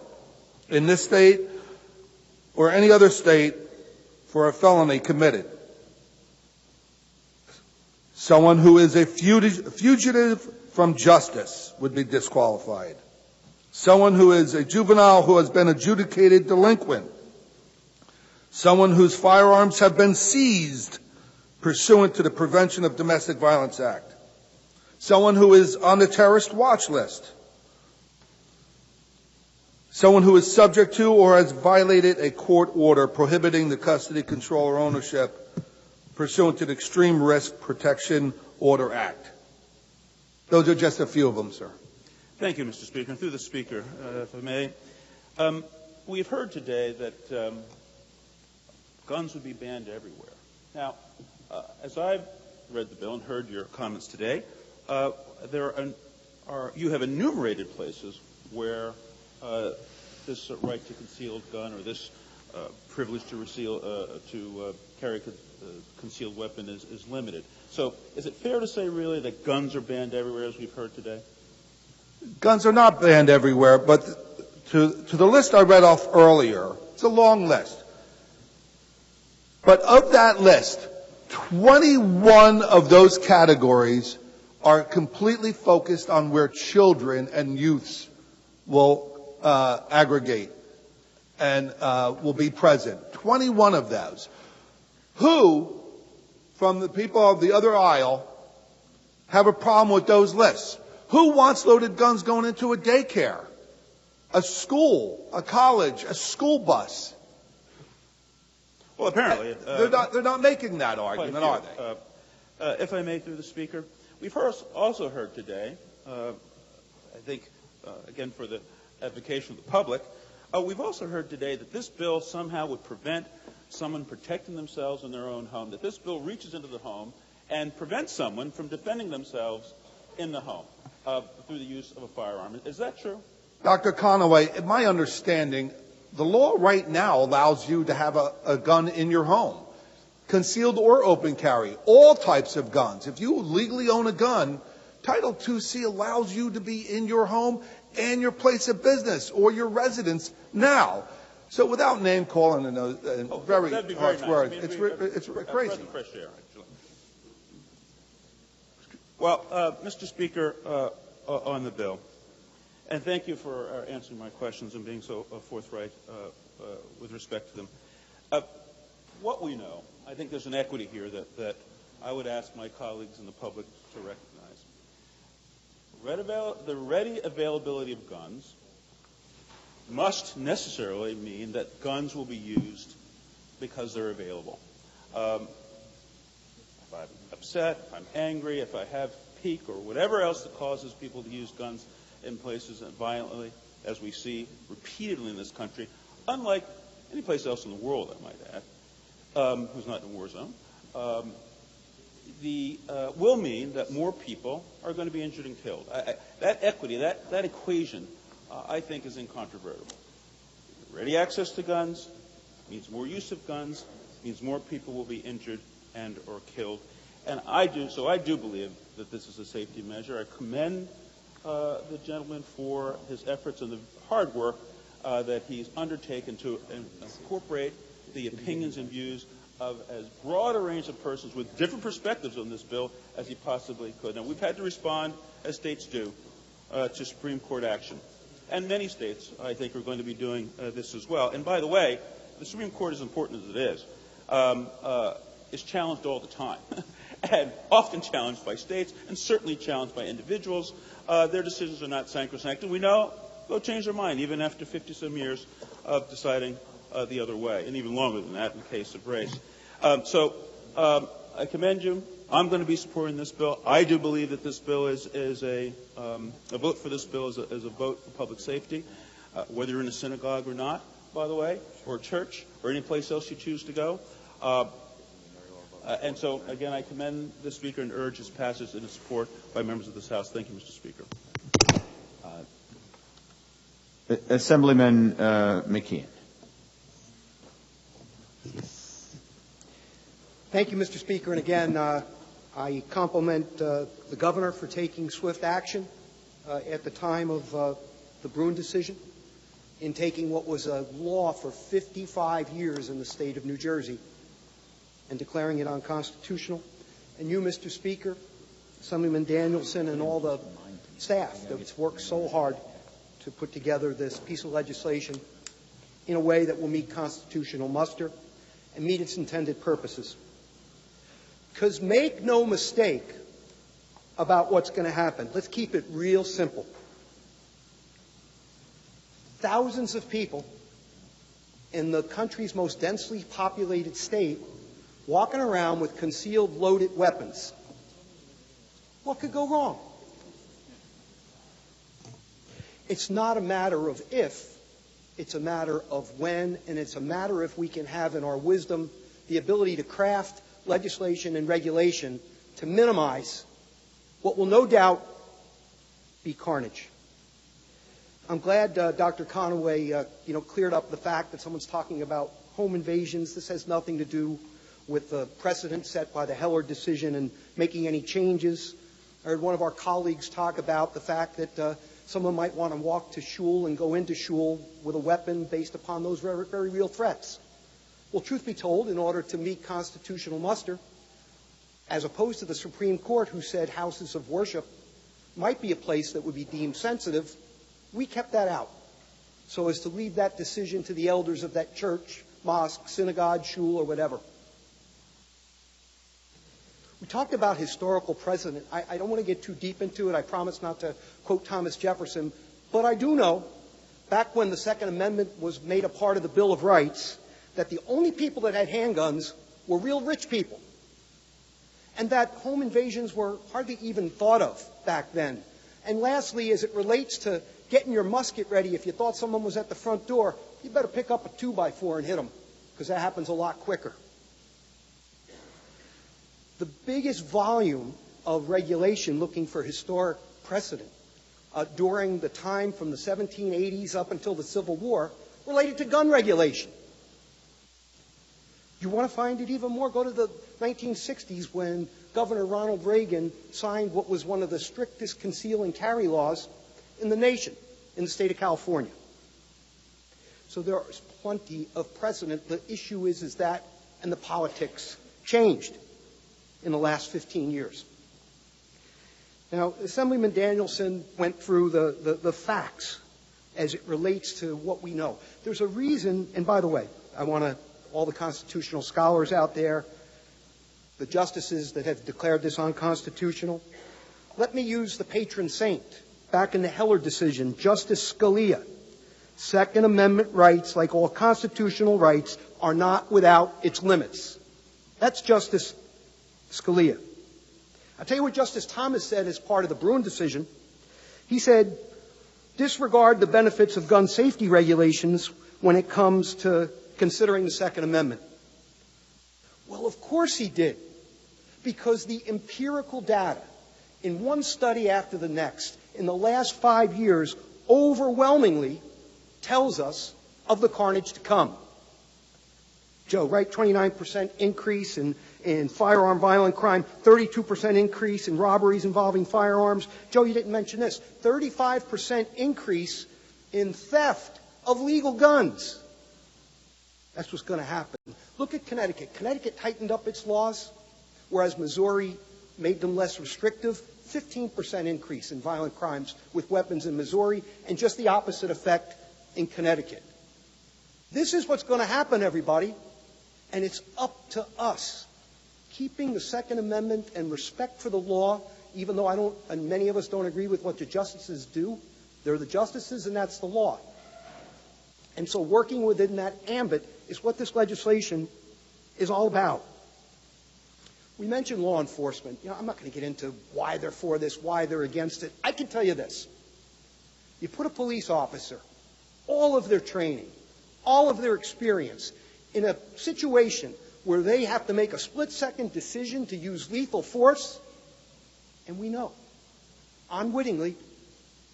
Speaker 3: in this state or any other state for a felony committed. Someone who is a fugitive from justice would be disqualified. Someone who is a juvenile who has been adjudicated delinquent. Someone whose firearms have been seized pursuant to the Prevention of Domestic Violence Act. Someone who is on the terrorist watch list. Someone who is subject to or has violated a court order prohibiting the custody, control, or ownership pursuant to the Extreme Risk Protection Order Act. Those are just a few of them, sir.
Speaker 14: Thank you, Mr. Speaker. And through the Speaker, if I may, we've heard today that guns would be banned everywhere. Now, as I've read the bill and heard your comments today, you have enumerated places where this right to concealed gun or this privilege to carry a concealed weapon is limited. So is it fair to say, really, that guns are banned everywhere, as we've heard today?
Speaker 3: Guns are not banned everywhere, but to the list I read off earlier, it's a long list. But of that list, 21 of those categories are completely focused on where children and youths will aggregate and will be present. 21 of those. Who, from the people of the other aisle, have a problem with those lists? Who wants loaded guns going into a daycare, a school, a college, a school bus?
Speaker 14: Well, apparently.
Speaker 3: They're not making that argument, are they?
Speaker 14: If I may, through the Speaker, we've also heard today, I think, again, for the edification of the public, we've also heard today that this bill somehow would prevent someone protecting themselves in their own home, that this bill reaches into the home and prevents someone from defending themselves in the home through the use of a firearm. Is that true?
Speaker 3: Dr. Conaway, in my understanding, the law right now allows you to have a gun in your home. concealed or open carry, all types of guns. If you legally own a gun, Title IIc allows you to be in your home and your place of business or your residence now. So without name calling and very harsh words, it's crazy.
Speaker 14: Fresh air, actually. Well, Mr. Speaker, on the bill, and thank you for answering my questions and being so forthright with respect to them. What we know, I think there's an equity here that I would ask my colleagues in the public to recognize. The ready availability of guns must necessarily mean that guns will be used because they're available. If I'm upset, if I'm angry, if I have pique or whatever else that causes people to use guns in places violently, as we see repeatedly in this country, unlike any place else in the world, I might add, who's not in a war zone, will mean that more people are going to be injured and killed. That equity, that equation, I think is incontrovertible. Ready access to guns means more use of guns, means more people will be injured and or killed. And I do believe that this is a safety measure. I commend the gentleman for his efforts and the hard work that he's undertaken to incorporate the opinions and views of as broad a range of persons with different perspectives on this bill as he possibly could. Now, we've had to respond, as states do, to Supreme Court action. And many states, I think, are going to be doing this as well. And by the way, the Supreme Court, as important as it is challenged all the time, and often challenged by states, and certainly challenged by individuals. Their decisions are not sacrosanct, and we know they'll change their mind even after 50-some years of deciding the other way, and even longer than that in the case of race. So I commend you. I'm going to be supporting this bill. I do believe that this bill is a vote for this bill is a vote for public safety, whether you're in a synagogue or not, by the way, or a church, or any place else you choose to go. And so, again, I commend the Speaker and urge its passage and its support by members of this House. Thank you, Mr. Speaker.
Speaker 2: Assemblyman McKeon.
Speaker 15: Thank you, Mr. Speaker. And again, I compliment the Governor for taking swift action at the time of the Bruen decision in taking what was a law for 55 years in the state of New Jersey and declaring it unconstitutional. And you, Mr. Speaker, Assemblyman Danielson, and all the staff that's worked so hard to put together this piece of legislation in a way that will meet constitutional muster and meet its intended purposes. Because make no mistake about what's going to happen. Let's keep it real simple. Thousands of people in the country's most densely populated state walking around with concealed loaded weapons. What could go wrong? It's not a matter of if, it's a matter of when, and it's a matter if we can have in our wisdom the ability to craft legislation and regulation to minimize what will no doubt be carnage. I'm glad Dr. Conaway cleared up the fact that someone's talking about home invasions. This has nothing to do with the precedent set by the Heller decision and making any changes. I heard one of our colleagues talk about the fact that someone might want to walk to shul and go into shul with a weapon based upon those very, very real threats. Well, truth be told, in order to meet constitutional muster, as opposed to the Supreme Court who said houses of worship might be a place that would be deemed sensitive, we kept that out so as to leave that decision to the elders of that church, mosque, synagogue, shul, or whatever. We talked about historical precedent. I don't want to get too deep into it. I promise not to quote Thomas Jefferson. But I do know, back when the Second Amendment was made a part of the Bill of Rights, that the only people that had handguns were real rich people. And that home invasions were hardly even thought of back then. And lastly, as it relates to getting your musket ready, if you thought someone was at the front door, you better pick up a 2x4 and hit them, because that happens a lot quicker. The biggest volume of regulation looking for historic precedent during the time from the 1780s up until the Civil War related to gun regulation. You want to find it even more? Go to the 1960s when Governor Ronald Reagan signed what was one of the strictest conceal and carry laws in the nation, in the state of California. So there's plenty of precedent. The issue is that, and the politics changed in the last 15 years. Now, Assemblyman Danielson went through the facts as it relates to what we know. There's a reason, and by the way, I want to, all the constitutional scholars out there, the justices that have declared this unconstitutional, let me use the patron saint. Back in the Heller decision, Justice Scalia, Second Amendment rights, like all constitutional rights, are not without its limits. That's Justice Scalia. I'll tell you what Justice Thomas said as part of the Bruen decision. He said, disregard the benefits of gun safety regulations when it comes to considering the Second Amendment. Well, of course he did, because the empirical data in one study after the next in the last 5 years overwhelmingly tells us of the carnage to come. Joe, right? 29% increase in firearm violent crime, 32% increase in robberies involving firearms. Joe, you didn't mention this. 35% increase in theft of legal guns. That's what's going to happen. Look at Connecticut. Connecticut tightened up its laws, whereas Missouri made them less restrictive. 15% increase in violent crimes with weapons in Missouri, and just the opposite effect in Connecticut. This is what's going to happen, everybody, and it's up to us. Keeping the Second Amendment and respect for the law, even though I don't, and many of us don't agree with what the justices do, they're the justices and that's the law. And so working within that ambit is what this legislation is all about. We mentioned law enforcement. You know, I'm not going to get into why they're for this, why they're against it. I can tell you this. You put a police officer, all of their training, all of their experience, in a situation where they have to make a split-second decision to use lethal force, and we know, unwittingly,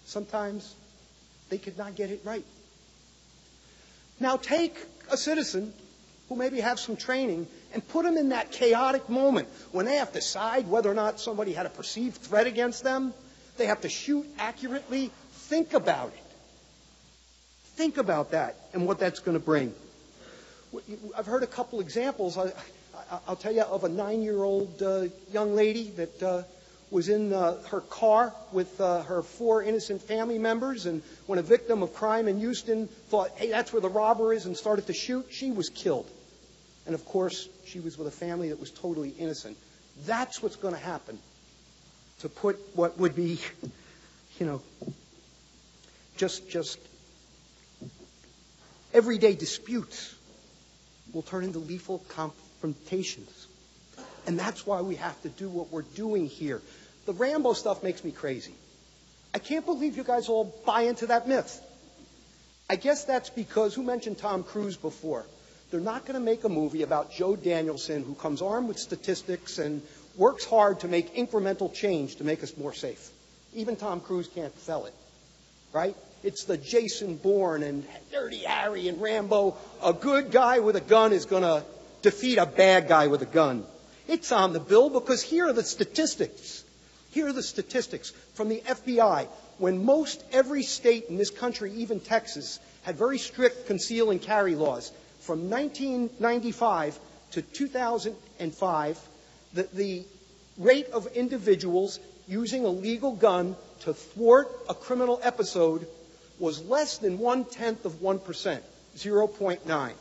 Speaker 15: sometimes they could not get it right. Now take a citizen who maybe have some training and put them in that chaotic moment when they have to decide whether or not somebody had a perceived threat against them. They have to shoot accurately. Think about it. Think about that and what that's going to bring. I've heard a couple examples. I'll tell you of a 9-year-old young lady that was in her car with her 4 innocent family members, and when a victim of crime in Houston thought, hey, that's where the robber is, and started to shoot, she was killed. And of course, she was with a family that was totally innocent. That's what's going to happen to put what would be, just everyday disputes will turn into lethal confrontations. And that's why we have to do what we're doing here. The Rambo stuff makes me crazy. I can't believe you guys all buy into that myth. I guess that's because, who mentioned Tom Cruise before? They're not going to make a movie about Joe Danielson, who comes armed with statistics and works hard to make incremental change to make us more safe. Even Tom Cruise can't sell it, right? It's the Jason Bourne and Dirty Harry and Rambo. A good guy with a gun is going to defeat a bad guy with a gun. It's on the bill because here are the statistics. Here are the statistics from the FBI. When most every state in this country, even Texas, had very strict conceal and carry laws, from 1995 to 2005, the rate of individuals using a legal gun to thwart a criminal episode was less than 0.1%, 0.9.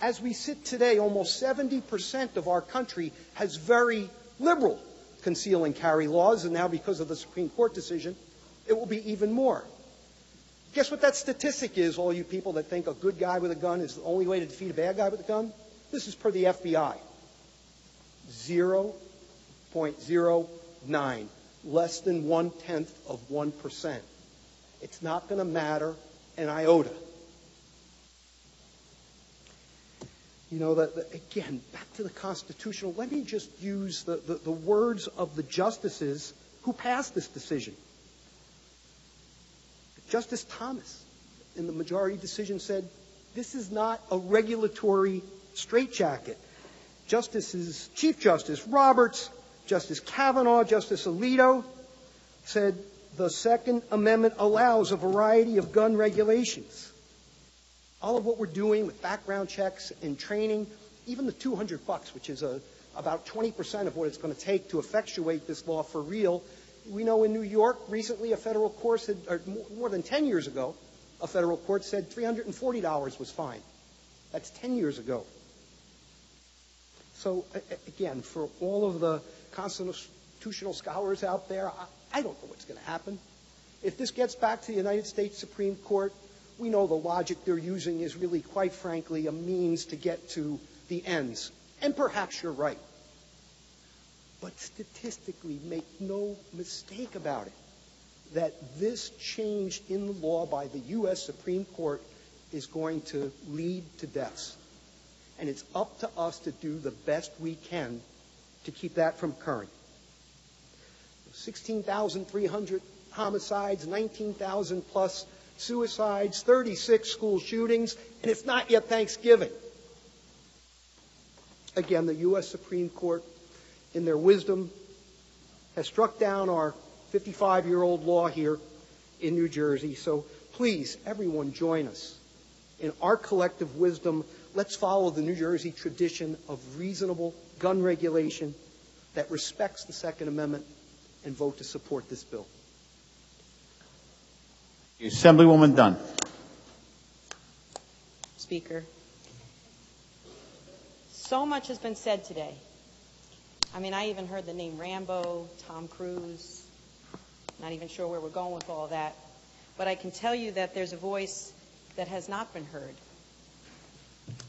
Speaker 15: As we sit today, almost 70% of our country has very liberal conceal and carry laws, and now because of the Supreme Court decision, it will be even more. Guess what that statistic is, all you people that think a good guy with a gun is the only way to defeat a bad guy with a gun? This is per the FBI. 0.09, less than 0.1%. It's not going to matter an iota. Again, back to the constitutional, let me just use the words of the justices who passed this decision. Justice Thomas, in the majority decision, said, this is not a regulatory straitjacket. Chief Justice Roberts, Justice Kavanaugh, Justice Alito said the Second Amendment allows a variety of gun regulations. All of what we're doing with background checks and training, even the $200, which is about 20% of what it's going to take to effectuate this law for real. We know in New York, recently a federal court said, or more than 10 years ago, a federal court said $340 was fine. That's 10 years ago. So, again, for all of the constitutional scholars out there, I don't know what's going to happen. If this gets back to the United States Supreme Court, we know the logic they're using is really, quite frankly, a means to get to the ends. And perhaps you're right. But statistically, make no mistake about it, that this change in the law by the U.S. Supreme Court is going to lead to deaths. And it's up to us to do the best we can to keep that from occurring. 16,300 homicides, 19,000 plus suicides, 36 school shootings, and it's not yet Thanksgiving. Again, the U.S. Supreme Court, in their wisdom, has struck down our 55-year-old law here in New Jersey. So please, everyone, join us. In our collective wisdom, let's follow the New Jersey tradition of reasonable gun regulation that respects the Second Amendment and vote to support this bill.
Speaker 2: Assemblywoman Dunn.
Speaker 16: Speaker, so much has been said today. I mean, I even heard the name Rambo, Tom Cruise. Not even sure where we're going with all that. But I can tell you that there's a voice that has not been heard.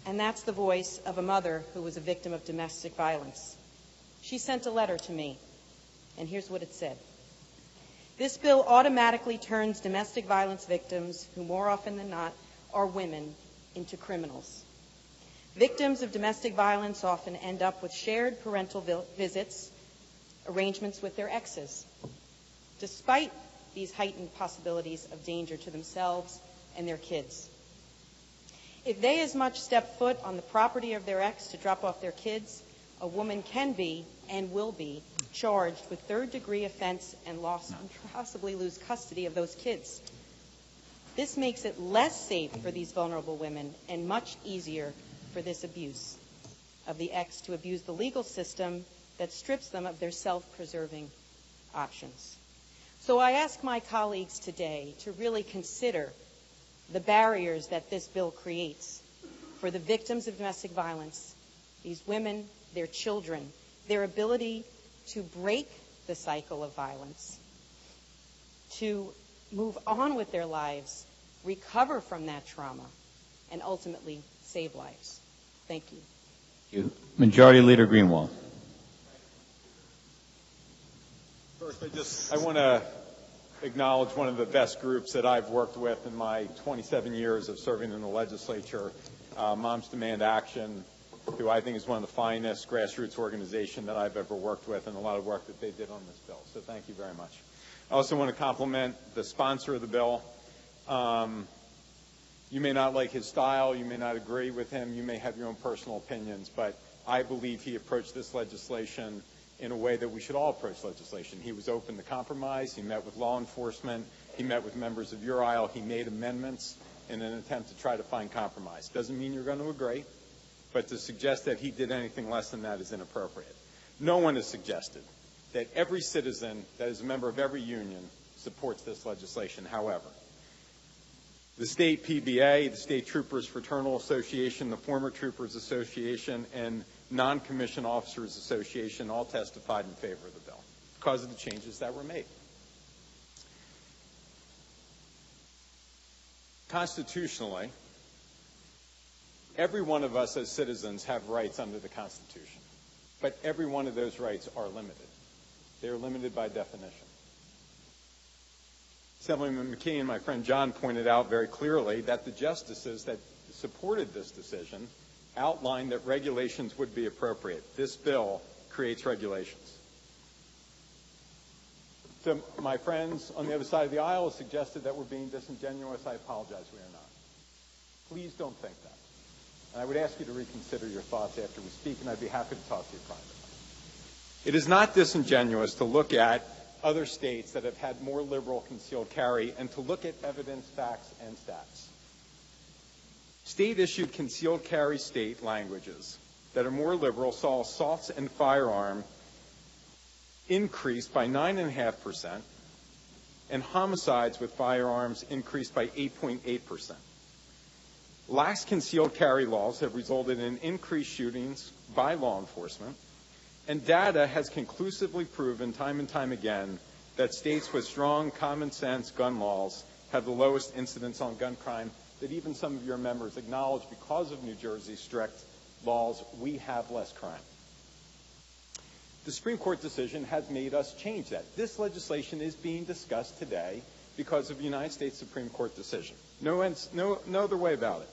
Speaker 16: And that's the voice of a mother who was a victim of domestic violence. She sent a letter to me, and here's what it said. This bill automatically turns domestic violence victims, who more often than not are women, into criminals. Victims of domestic violence often end up with shared parental visits, arrangements with their exes, despite these heightened possibilities of danger to themselves and their kids. If they as much step foot on the property of their ex to drop off their kids, a woman can be and will be charged with third-degree offense and possibly lose custody of those kids. This makes it less safe for these vulnerable women and much easier for this abuse of the ex to abuse the legal system that strips them of their self-preserving options. So I ask my colleagues today to really consider the barriers that this bill creates for the victims of domestic violence, these women, their children, their ability to break the cycle of violence, to move on with their lives, recover from that trauma, and ultimately save lives. Thank you.
Speaker 2: Thank you. Majority Leader Greenwald.
Speaker 17: First, I want to acknowledge one of the best groups that I've worked with in my 27 years of serving in the legislature, Moms Demand Action, who I think is one of the finest grassroots organization that I've ever worked with, and a lot of work that they did on this bill. So thank you very much. I also want to compliment the sponsor of the bill. You may not like his style, you may not agree with him, you may have your own personal opinions, but I believe he approached this legislation in a way that we should all approach legislation. He was open to compromise, he met with law enforcement, he met with members of your aisle, he made amendments in an attempt to try to find compromise. Doesn't mean you're going to agree, but to suggest that he did anything less than that is inappropriate. No one has suggested that every citizen that is a member of every union supports this legislation. However, the state PBA, the State Troopers Fraternal Association, the Former Troopers Association, and Non-Commissioned Officers Association all testified in favor of the bill because of the changes that were made. Constitutionally, every one of us as citizens have rights under the Constitution, but every one of those rights are limited. They are limited by definition. Assemblyman McKeon, my friend John, pointed out very clearly that the justices that supported this decision outlined that regulations would be appropriate. This bill creates regulations. So my friends on the other side of the aisle suggested that we're being disingenuous. I apologize, we are not. Please don't think that. And I would ask you to reconsider your thoughts after we speak, and I'd be happy to talk to you privately. It is not disingenuous to look at other states that have had more liberal concealed carry and to look at evidence, facts, and stats. State-issued concealed carry state languages that are more liberal saw assaults and firearm increased by 9.5%, and homicides with firearms increased by 8.8%. Lax concealed carry laws have resulted in increased shootings by law enforcement, and data has conclusively proven time and time again that states with strong common sense gun laws have the lowest incidence on gun crime, that even some of your members acknowledge because of New Jersey's strict laws, we have less crime. The Supreme Court decision has made us change that. This legislation is being discussed today because of the United States Supreme Court decision. No other way about it.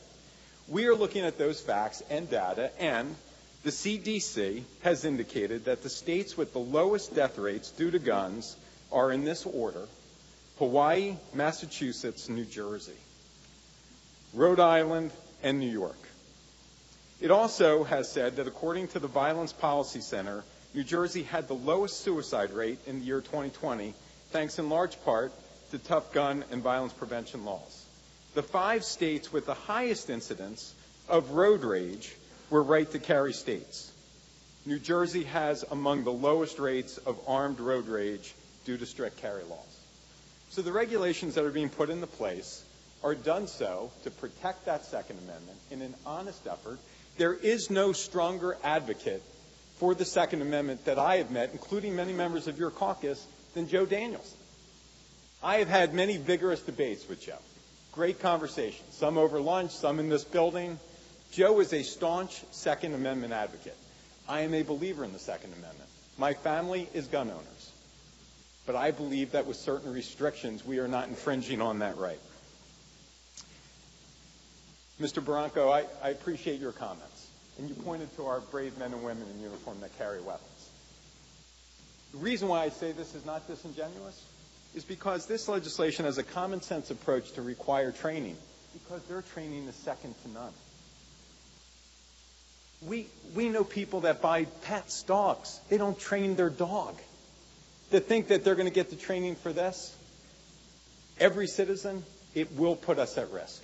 Speaker 17: We are looking at those facts and data, and the CDC has indicated that the states with the lowest death rates due to guns are in this order: Hawaii, Massachusetts, New Jersey, Rhode Island, and New York. It also has said that according to the Violence Policy Center, New Jersey had the lowest suicide rate in the year 2020, thanks in large part to tough gun and violence prevention laws. The 5 states with the highest incidence of road rage were right-to-carry states. New Jersey has among the lowest rates of armed road rage due to strict carry laws. So the regulations that are being put into place are done so to protect that Second Amendment in an honest effort. There is no stronger advocate for the Second Amendment that I have met, including many members of your caucus, than Joe Danielson. I have had many vigorous debates with Joe. Great conversations, some over lunch, some in this building. Joe is a staunch Second Amendment advocate. I am a believer in the Second Amendment. My family is gun owners. But I believe that with certain restrictions, we are not infringing on that right. Mr. Barranco, I appreciate your comments. And you pointed to our brave men and women in uniform that carry weapons. The reason why I say this is not disingenuous is because this legislation has a common sense approach to require training, because their training is second to none. We know people that buy pets, dogs. They don't train their dog. To think that they're going to get the training for this, every citizen, it will put us at risk.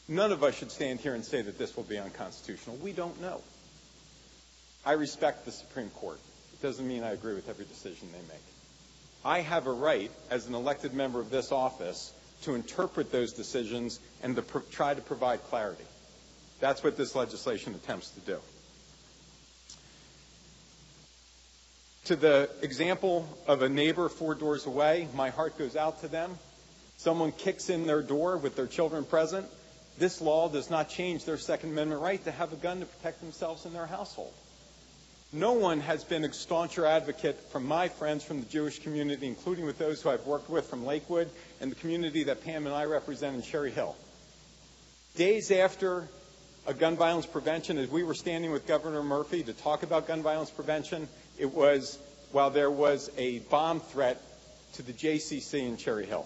Speaker 17: None of us should stand here and say that this will be unconstitutional. We don't know. I respect the Supreme Court. It doesn't mean I agree with every decision they make. I have a right, as an elected member of this office, to interpret those decisions and to try to provide clarity. That's what this legislation attempts to do. To the example of a neighbor 4 doors away, my heart goes out to them. Someone kicks in their door with their children present. This law does not change their Second Amendment right to have a gun to protect themselves and their household. No one has been a stauncher advocate from my friends from the Jewish community, including with those who I've worked with from Lakewood and the community that Pam and I represent in Cherry Hill. Days after a gun violence prevention, as we were standing with Governor Murphy to talk about gun violence prevention, it was while there was a bomb threat to the JCC in Cherry Hill.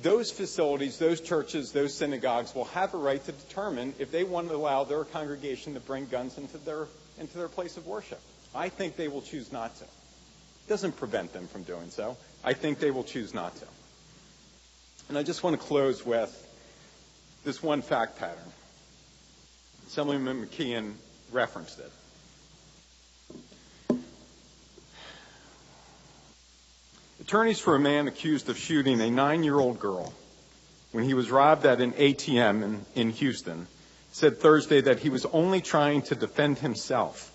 Speaker 17: Those facilities, those churches, those synagogues will have a right to determine if they want to allow their congregation to bring guns into their place of worship. I think they will choose not to. It doesn't prevent them from doing so. I think they will choose not to. And I just want to close with this one fact pattern. Assemblyman McKeon referenced it. Attorneys for a man accused of shooting a 9-year-old girl when he was robbed at an ATM in Houston said Thursday that he was only trying to defend himself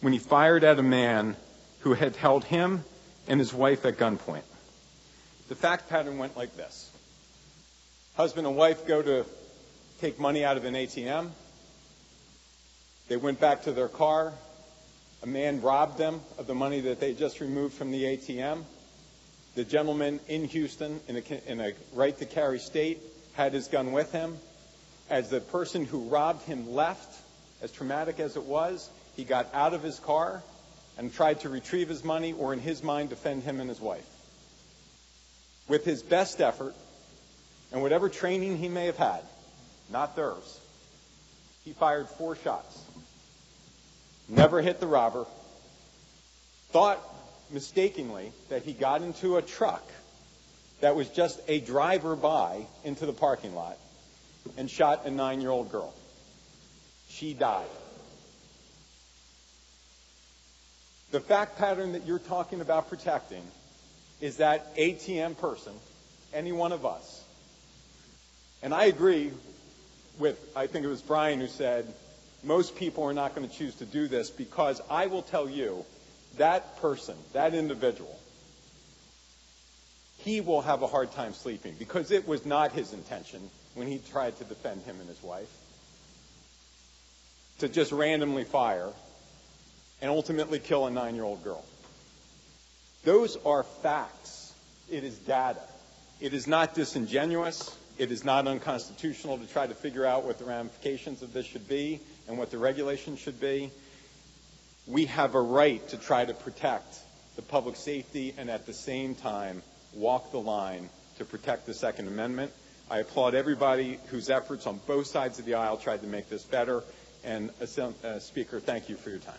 Speaker 17: when he fired at a man who had held him and his wife at gunpoint. The fact pattern went like this. Husband and wife go to take money out of an ATM. They went back to their car. A man robbed them of the money that they just removed from the ATM. The gentleman in Houston, in a right-to-carry state, had his gun with him. As the person who robbed him left, as traumatic as it was, he got out of his car and tried to retrieve his money, or in his mind, defend him and his wife. With his best effort, and whatever training he may have had, not theirs, he fired 4 shots. Never hit the robber. Thought mistakenly that he got into a truck that was just a driver-by into the parking lot and shot a 9-year-old girl. She died. The fact pattern that you're talking about protecting is that ATM person, any one of us. And I agree with, I think it was Brian who said, most people are not going to choose to do this, because I will tell you, that person, that individual, he will have a hard time sleeping, because it was not his intention when he tried to defend him and his wife to just randomly fire and ultimately kill a 9-year-old girl. Those are facts. It is data. It is not disingenuous. It is not unconstitutional to try to figure out what the ramifications of this should be and what the regulations should be. We have a right to try to protect the public safety and at the same time walk the line to protect the Second Amendment. I applaud everybody whose efforts on both sides of the aisle tried to make this better. And, Speaker, thank you for your time.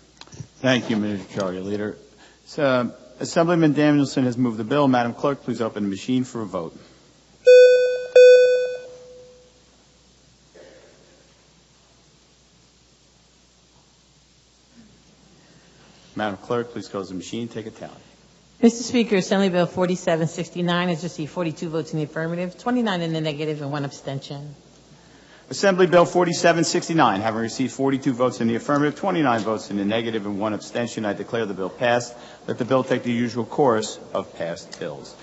Speaker 2: Thank you, Majority Leader. So, Assemblyman Danielson has moved the bill. Madam Clerk, please open the machine for a vote. Madam Clerk, please close the machine. Take a tally.
Speaker 1: Mr. Speaker, Assembly Bill 4769 has received 42 votes in the affirmative, 29 in the negative, and 1 abstention.
Speaker 2: Assembly Bill 4769, having received 42 votes in the affirmative, 29 votes in the negative, and 1 abstention, I declare the bill passed. Let the bill take the usual course of passed bills.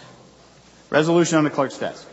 Speaker 2: Resolution on the clerk's desk.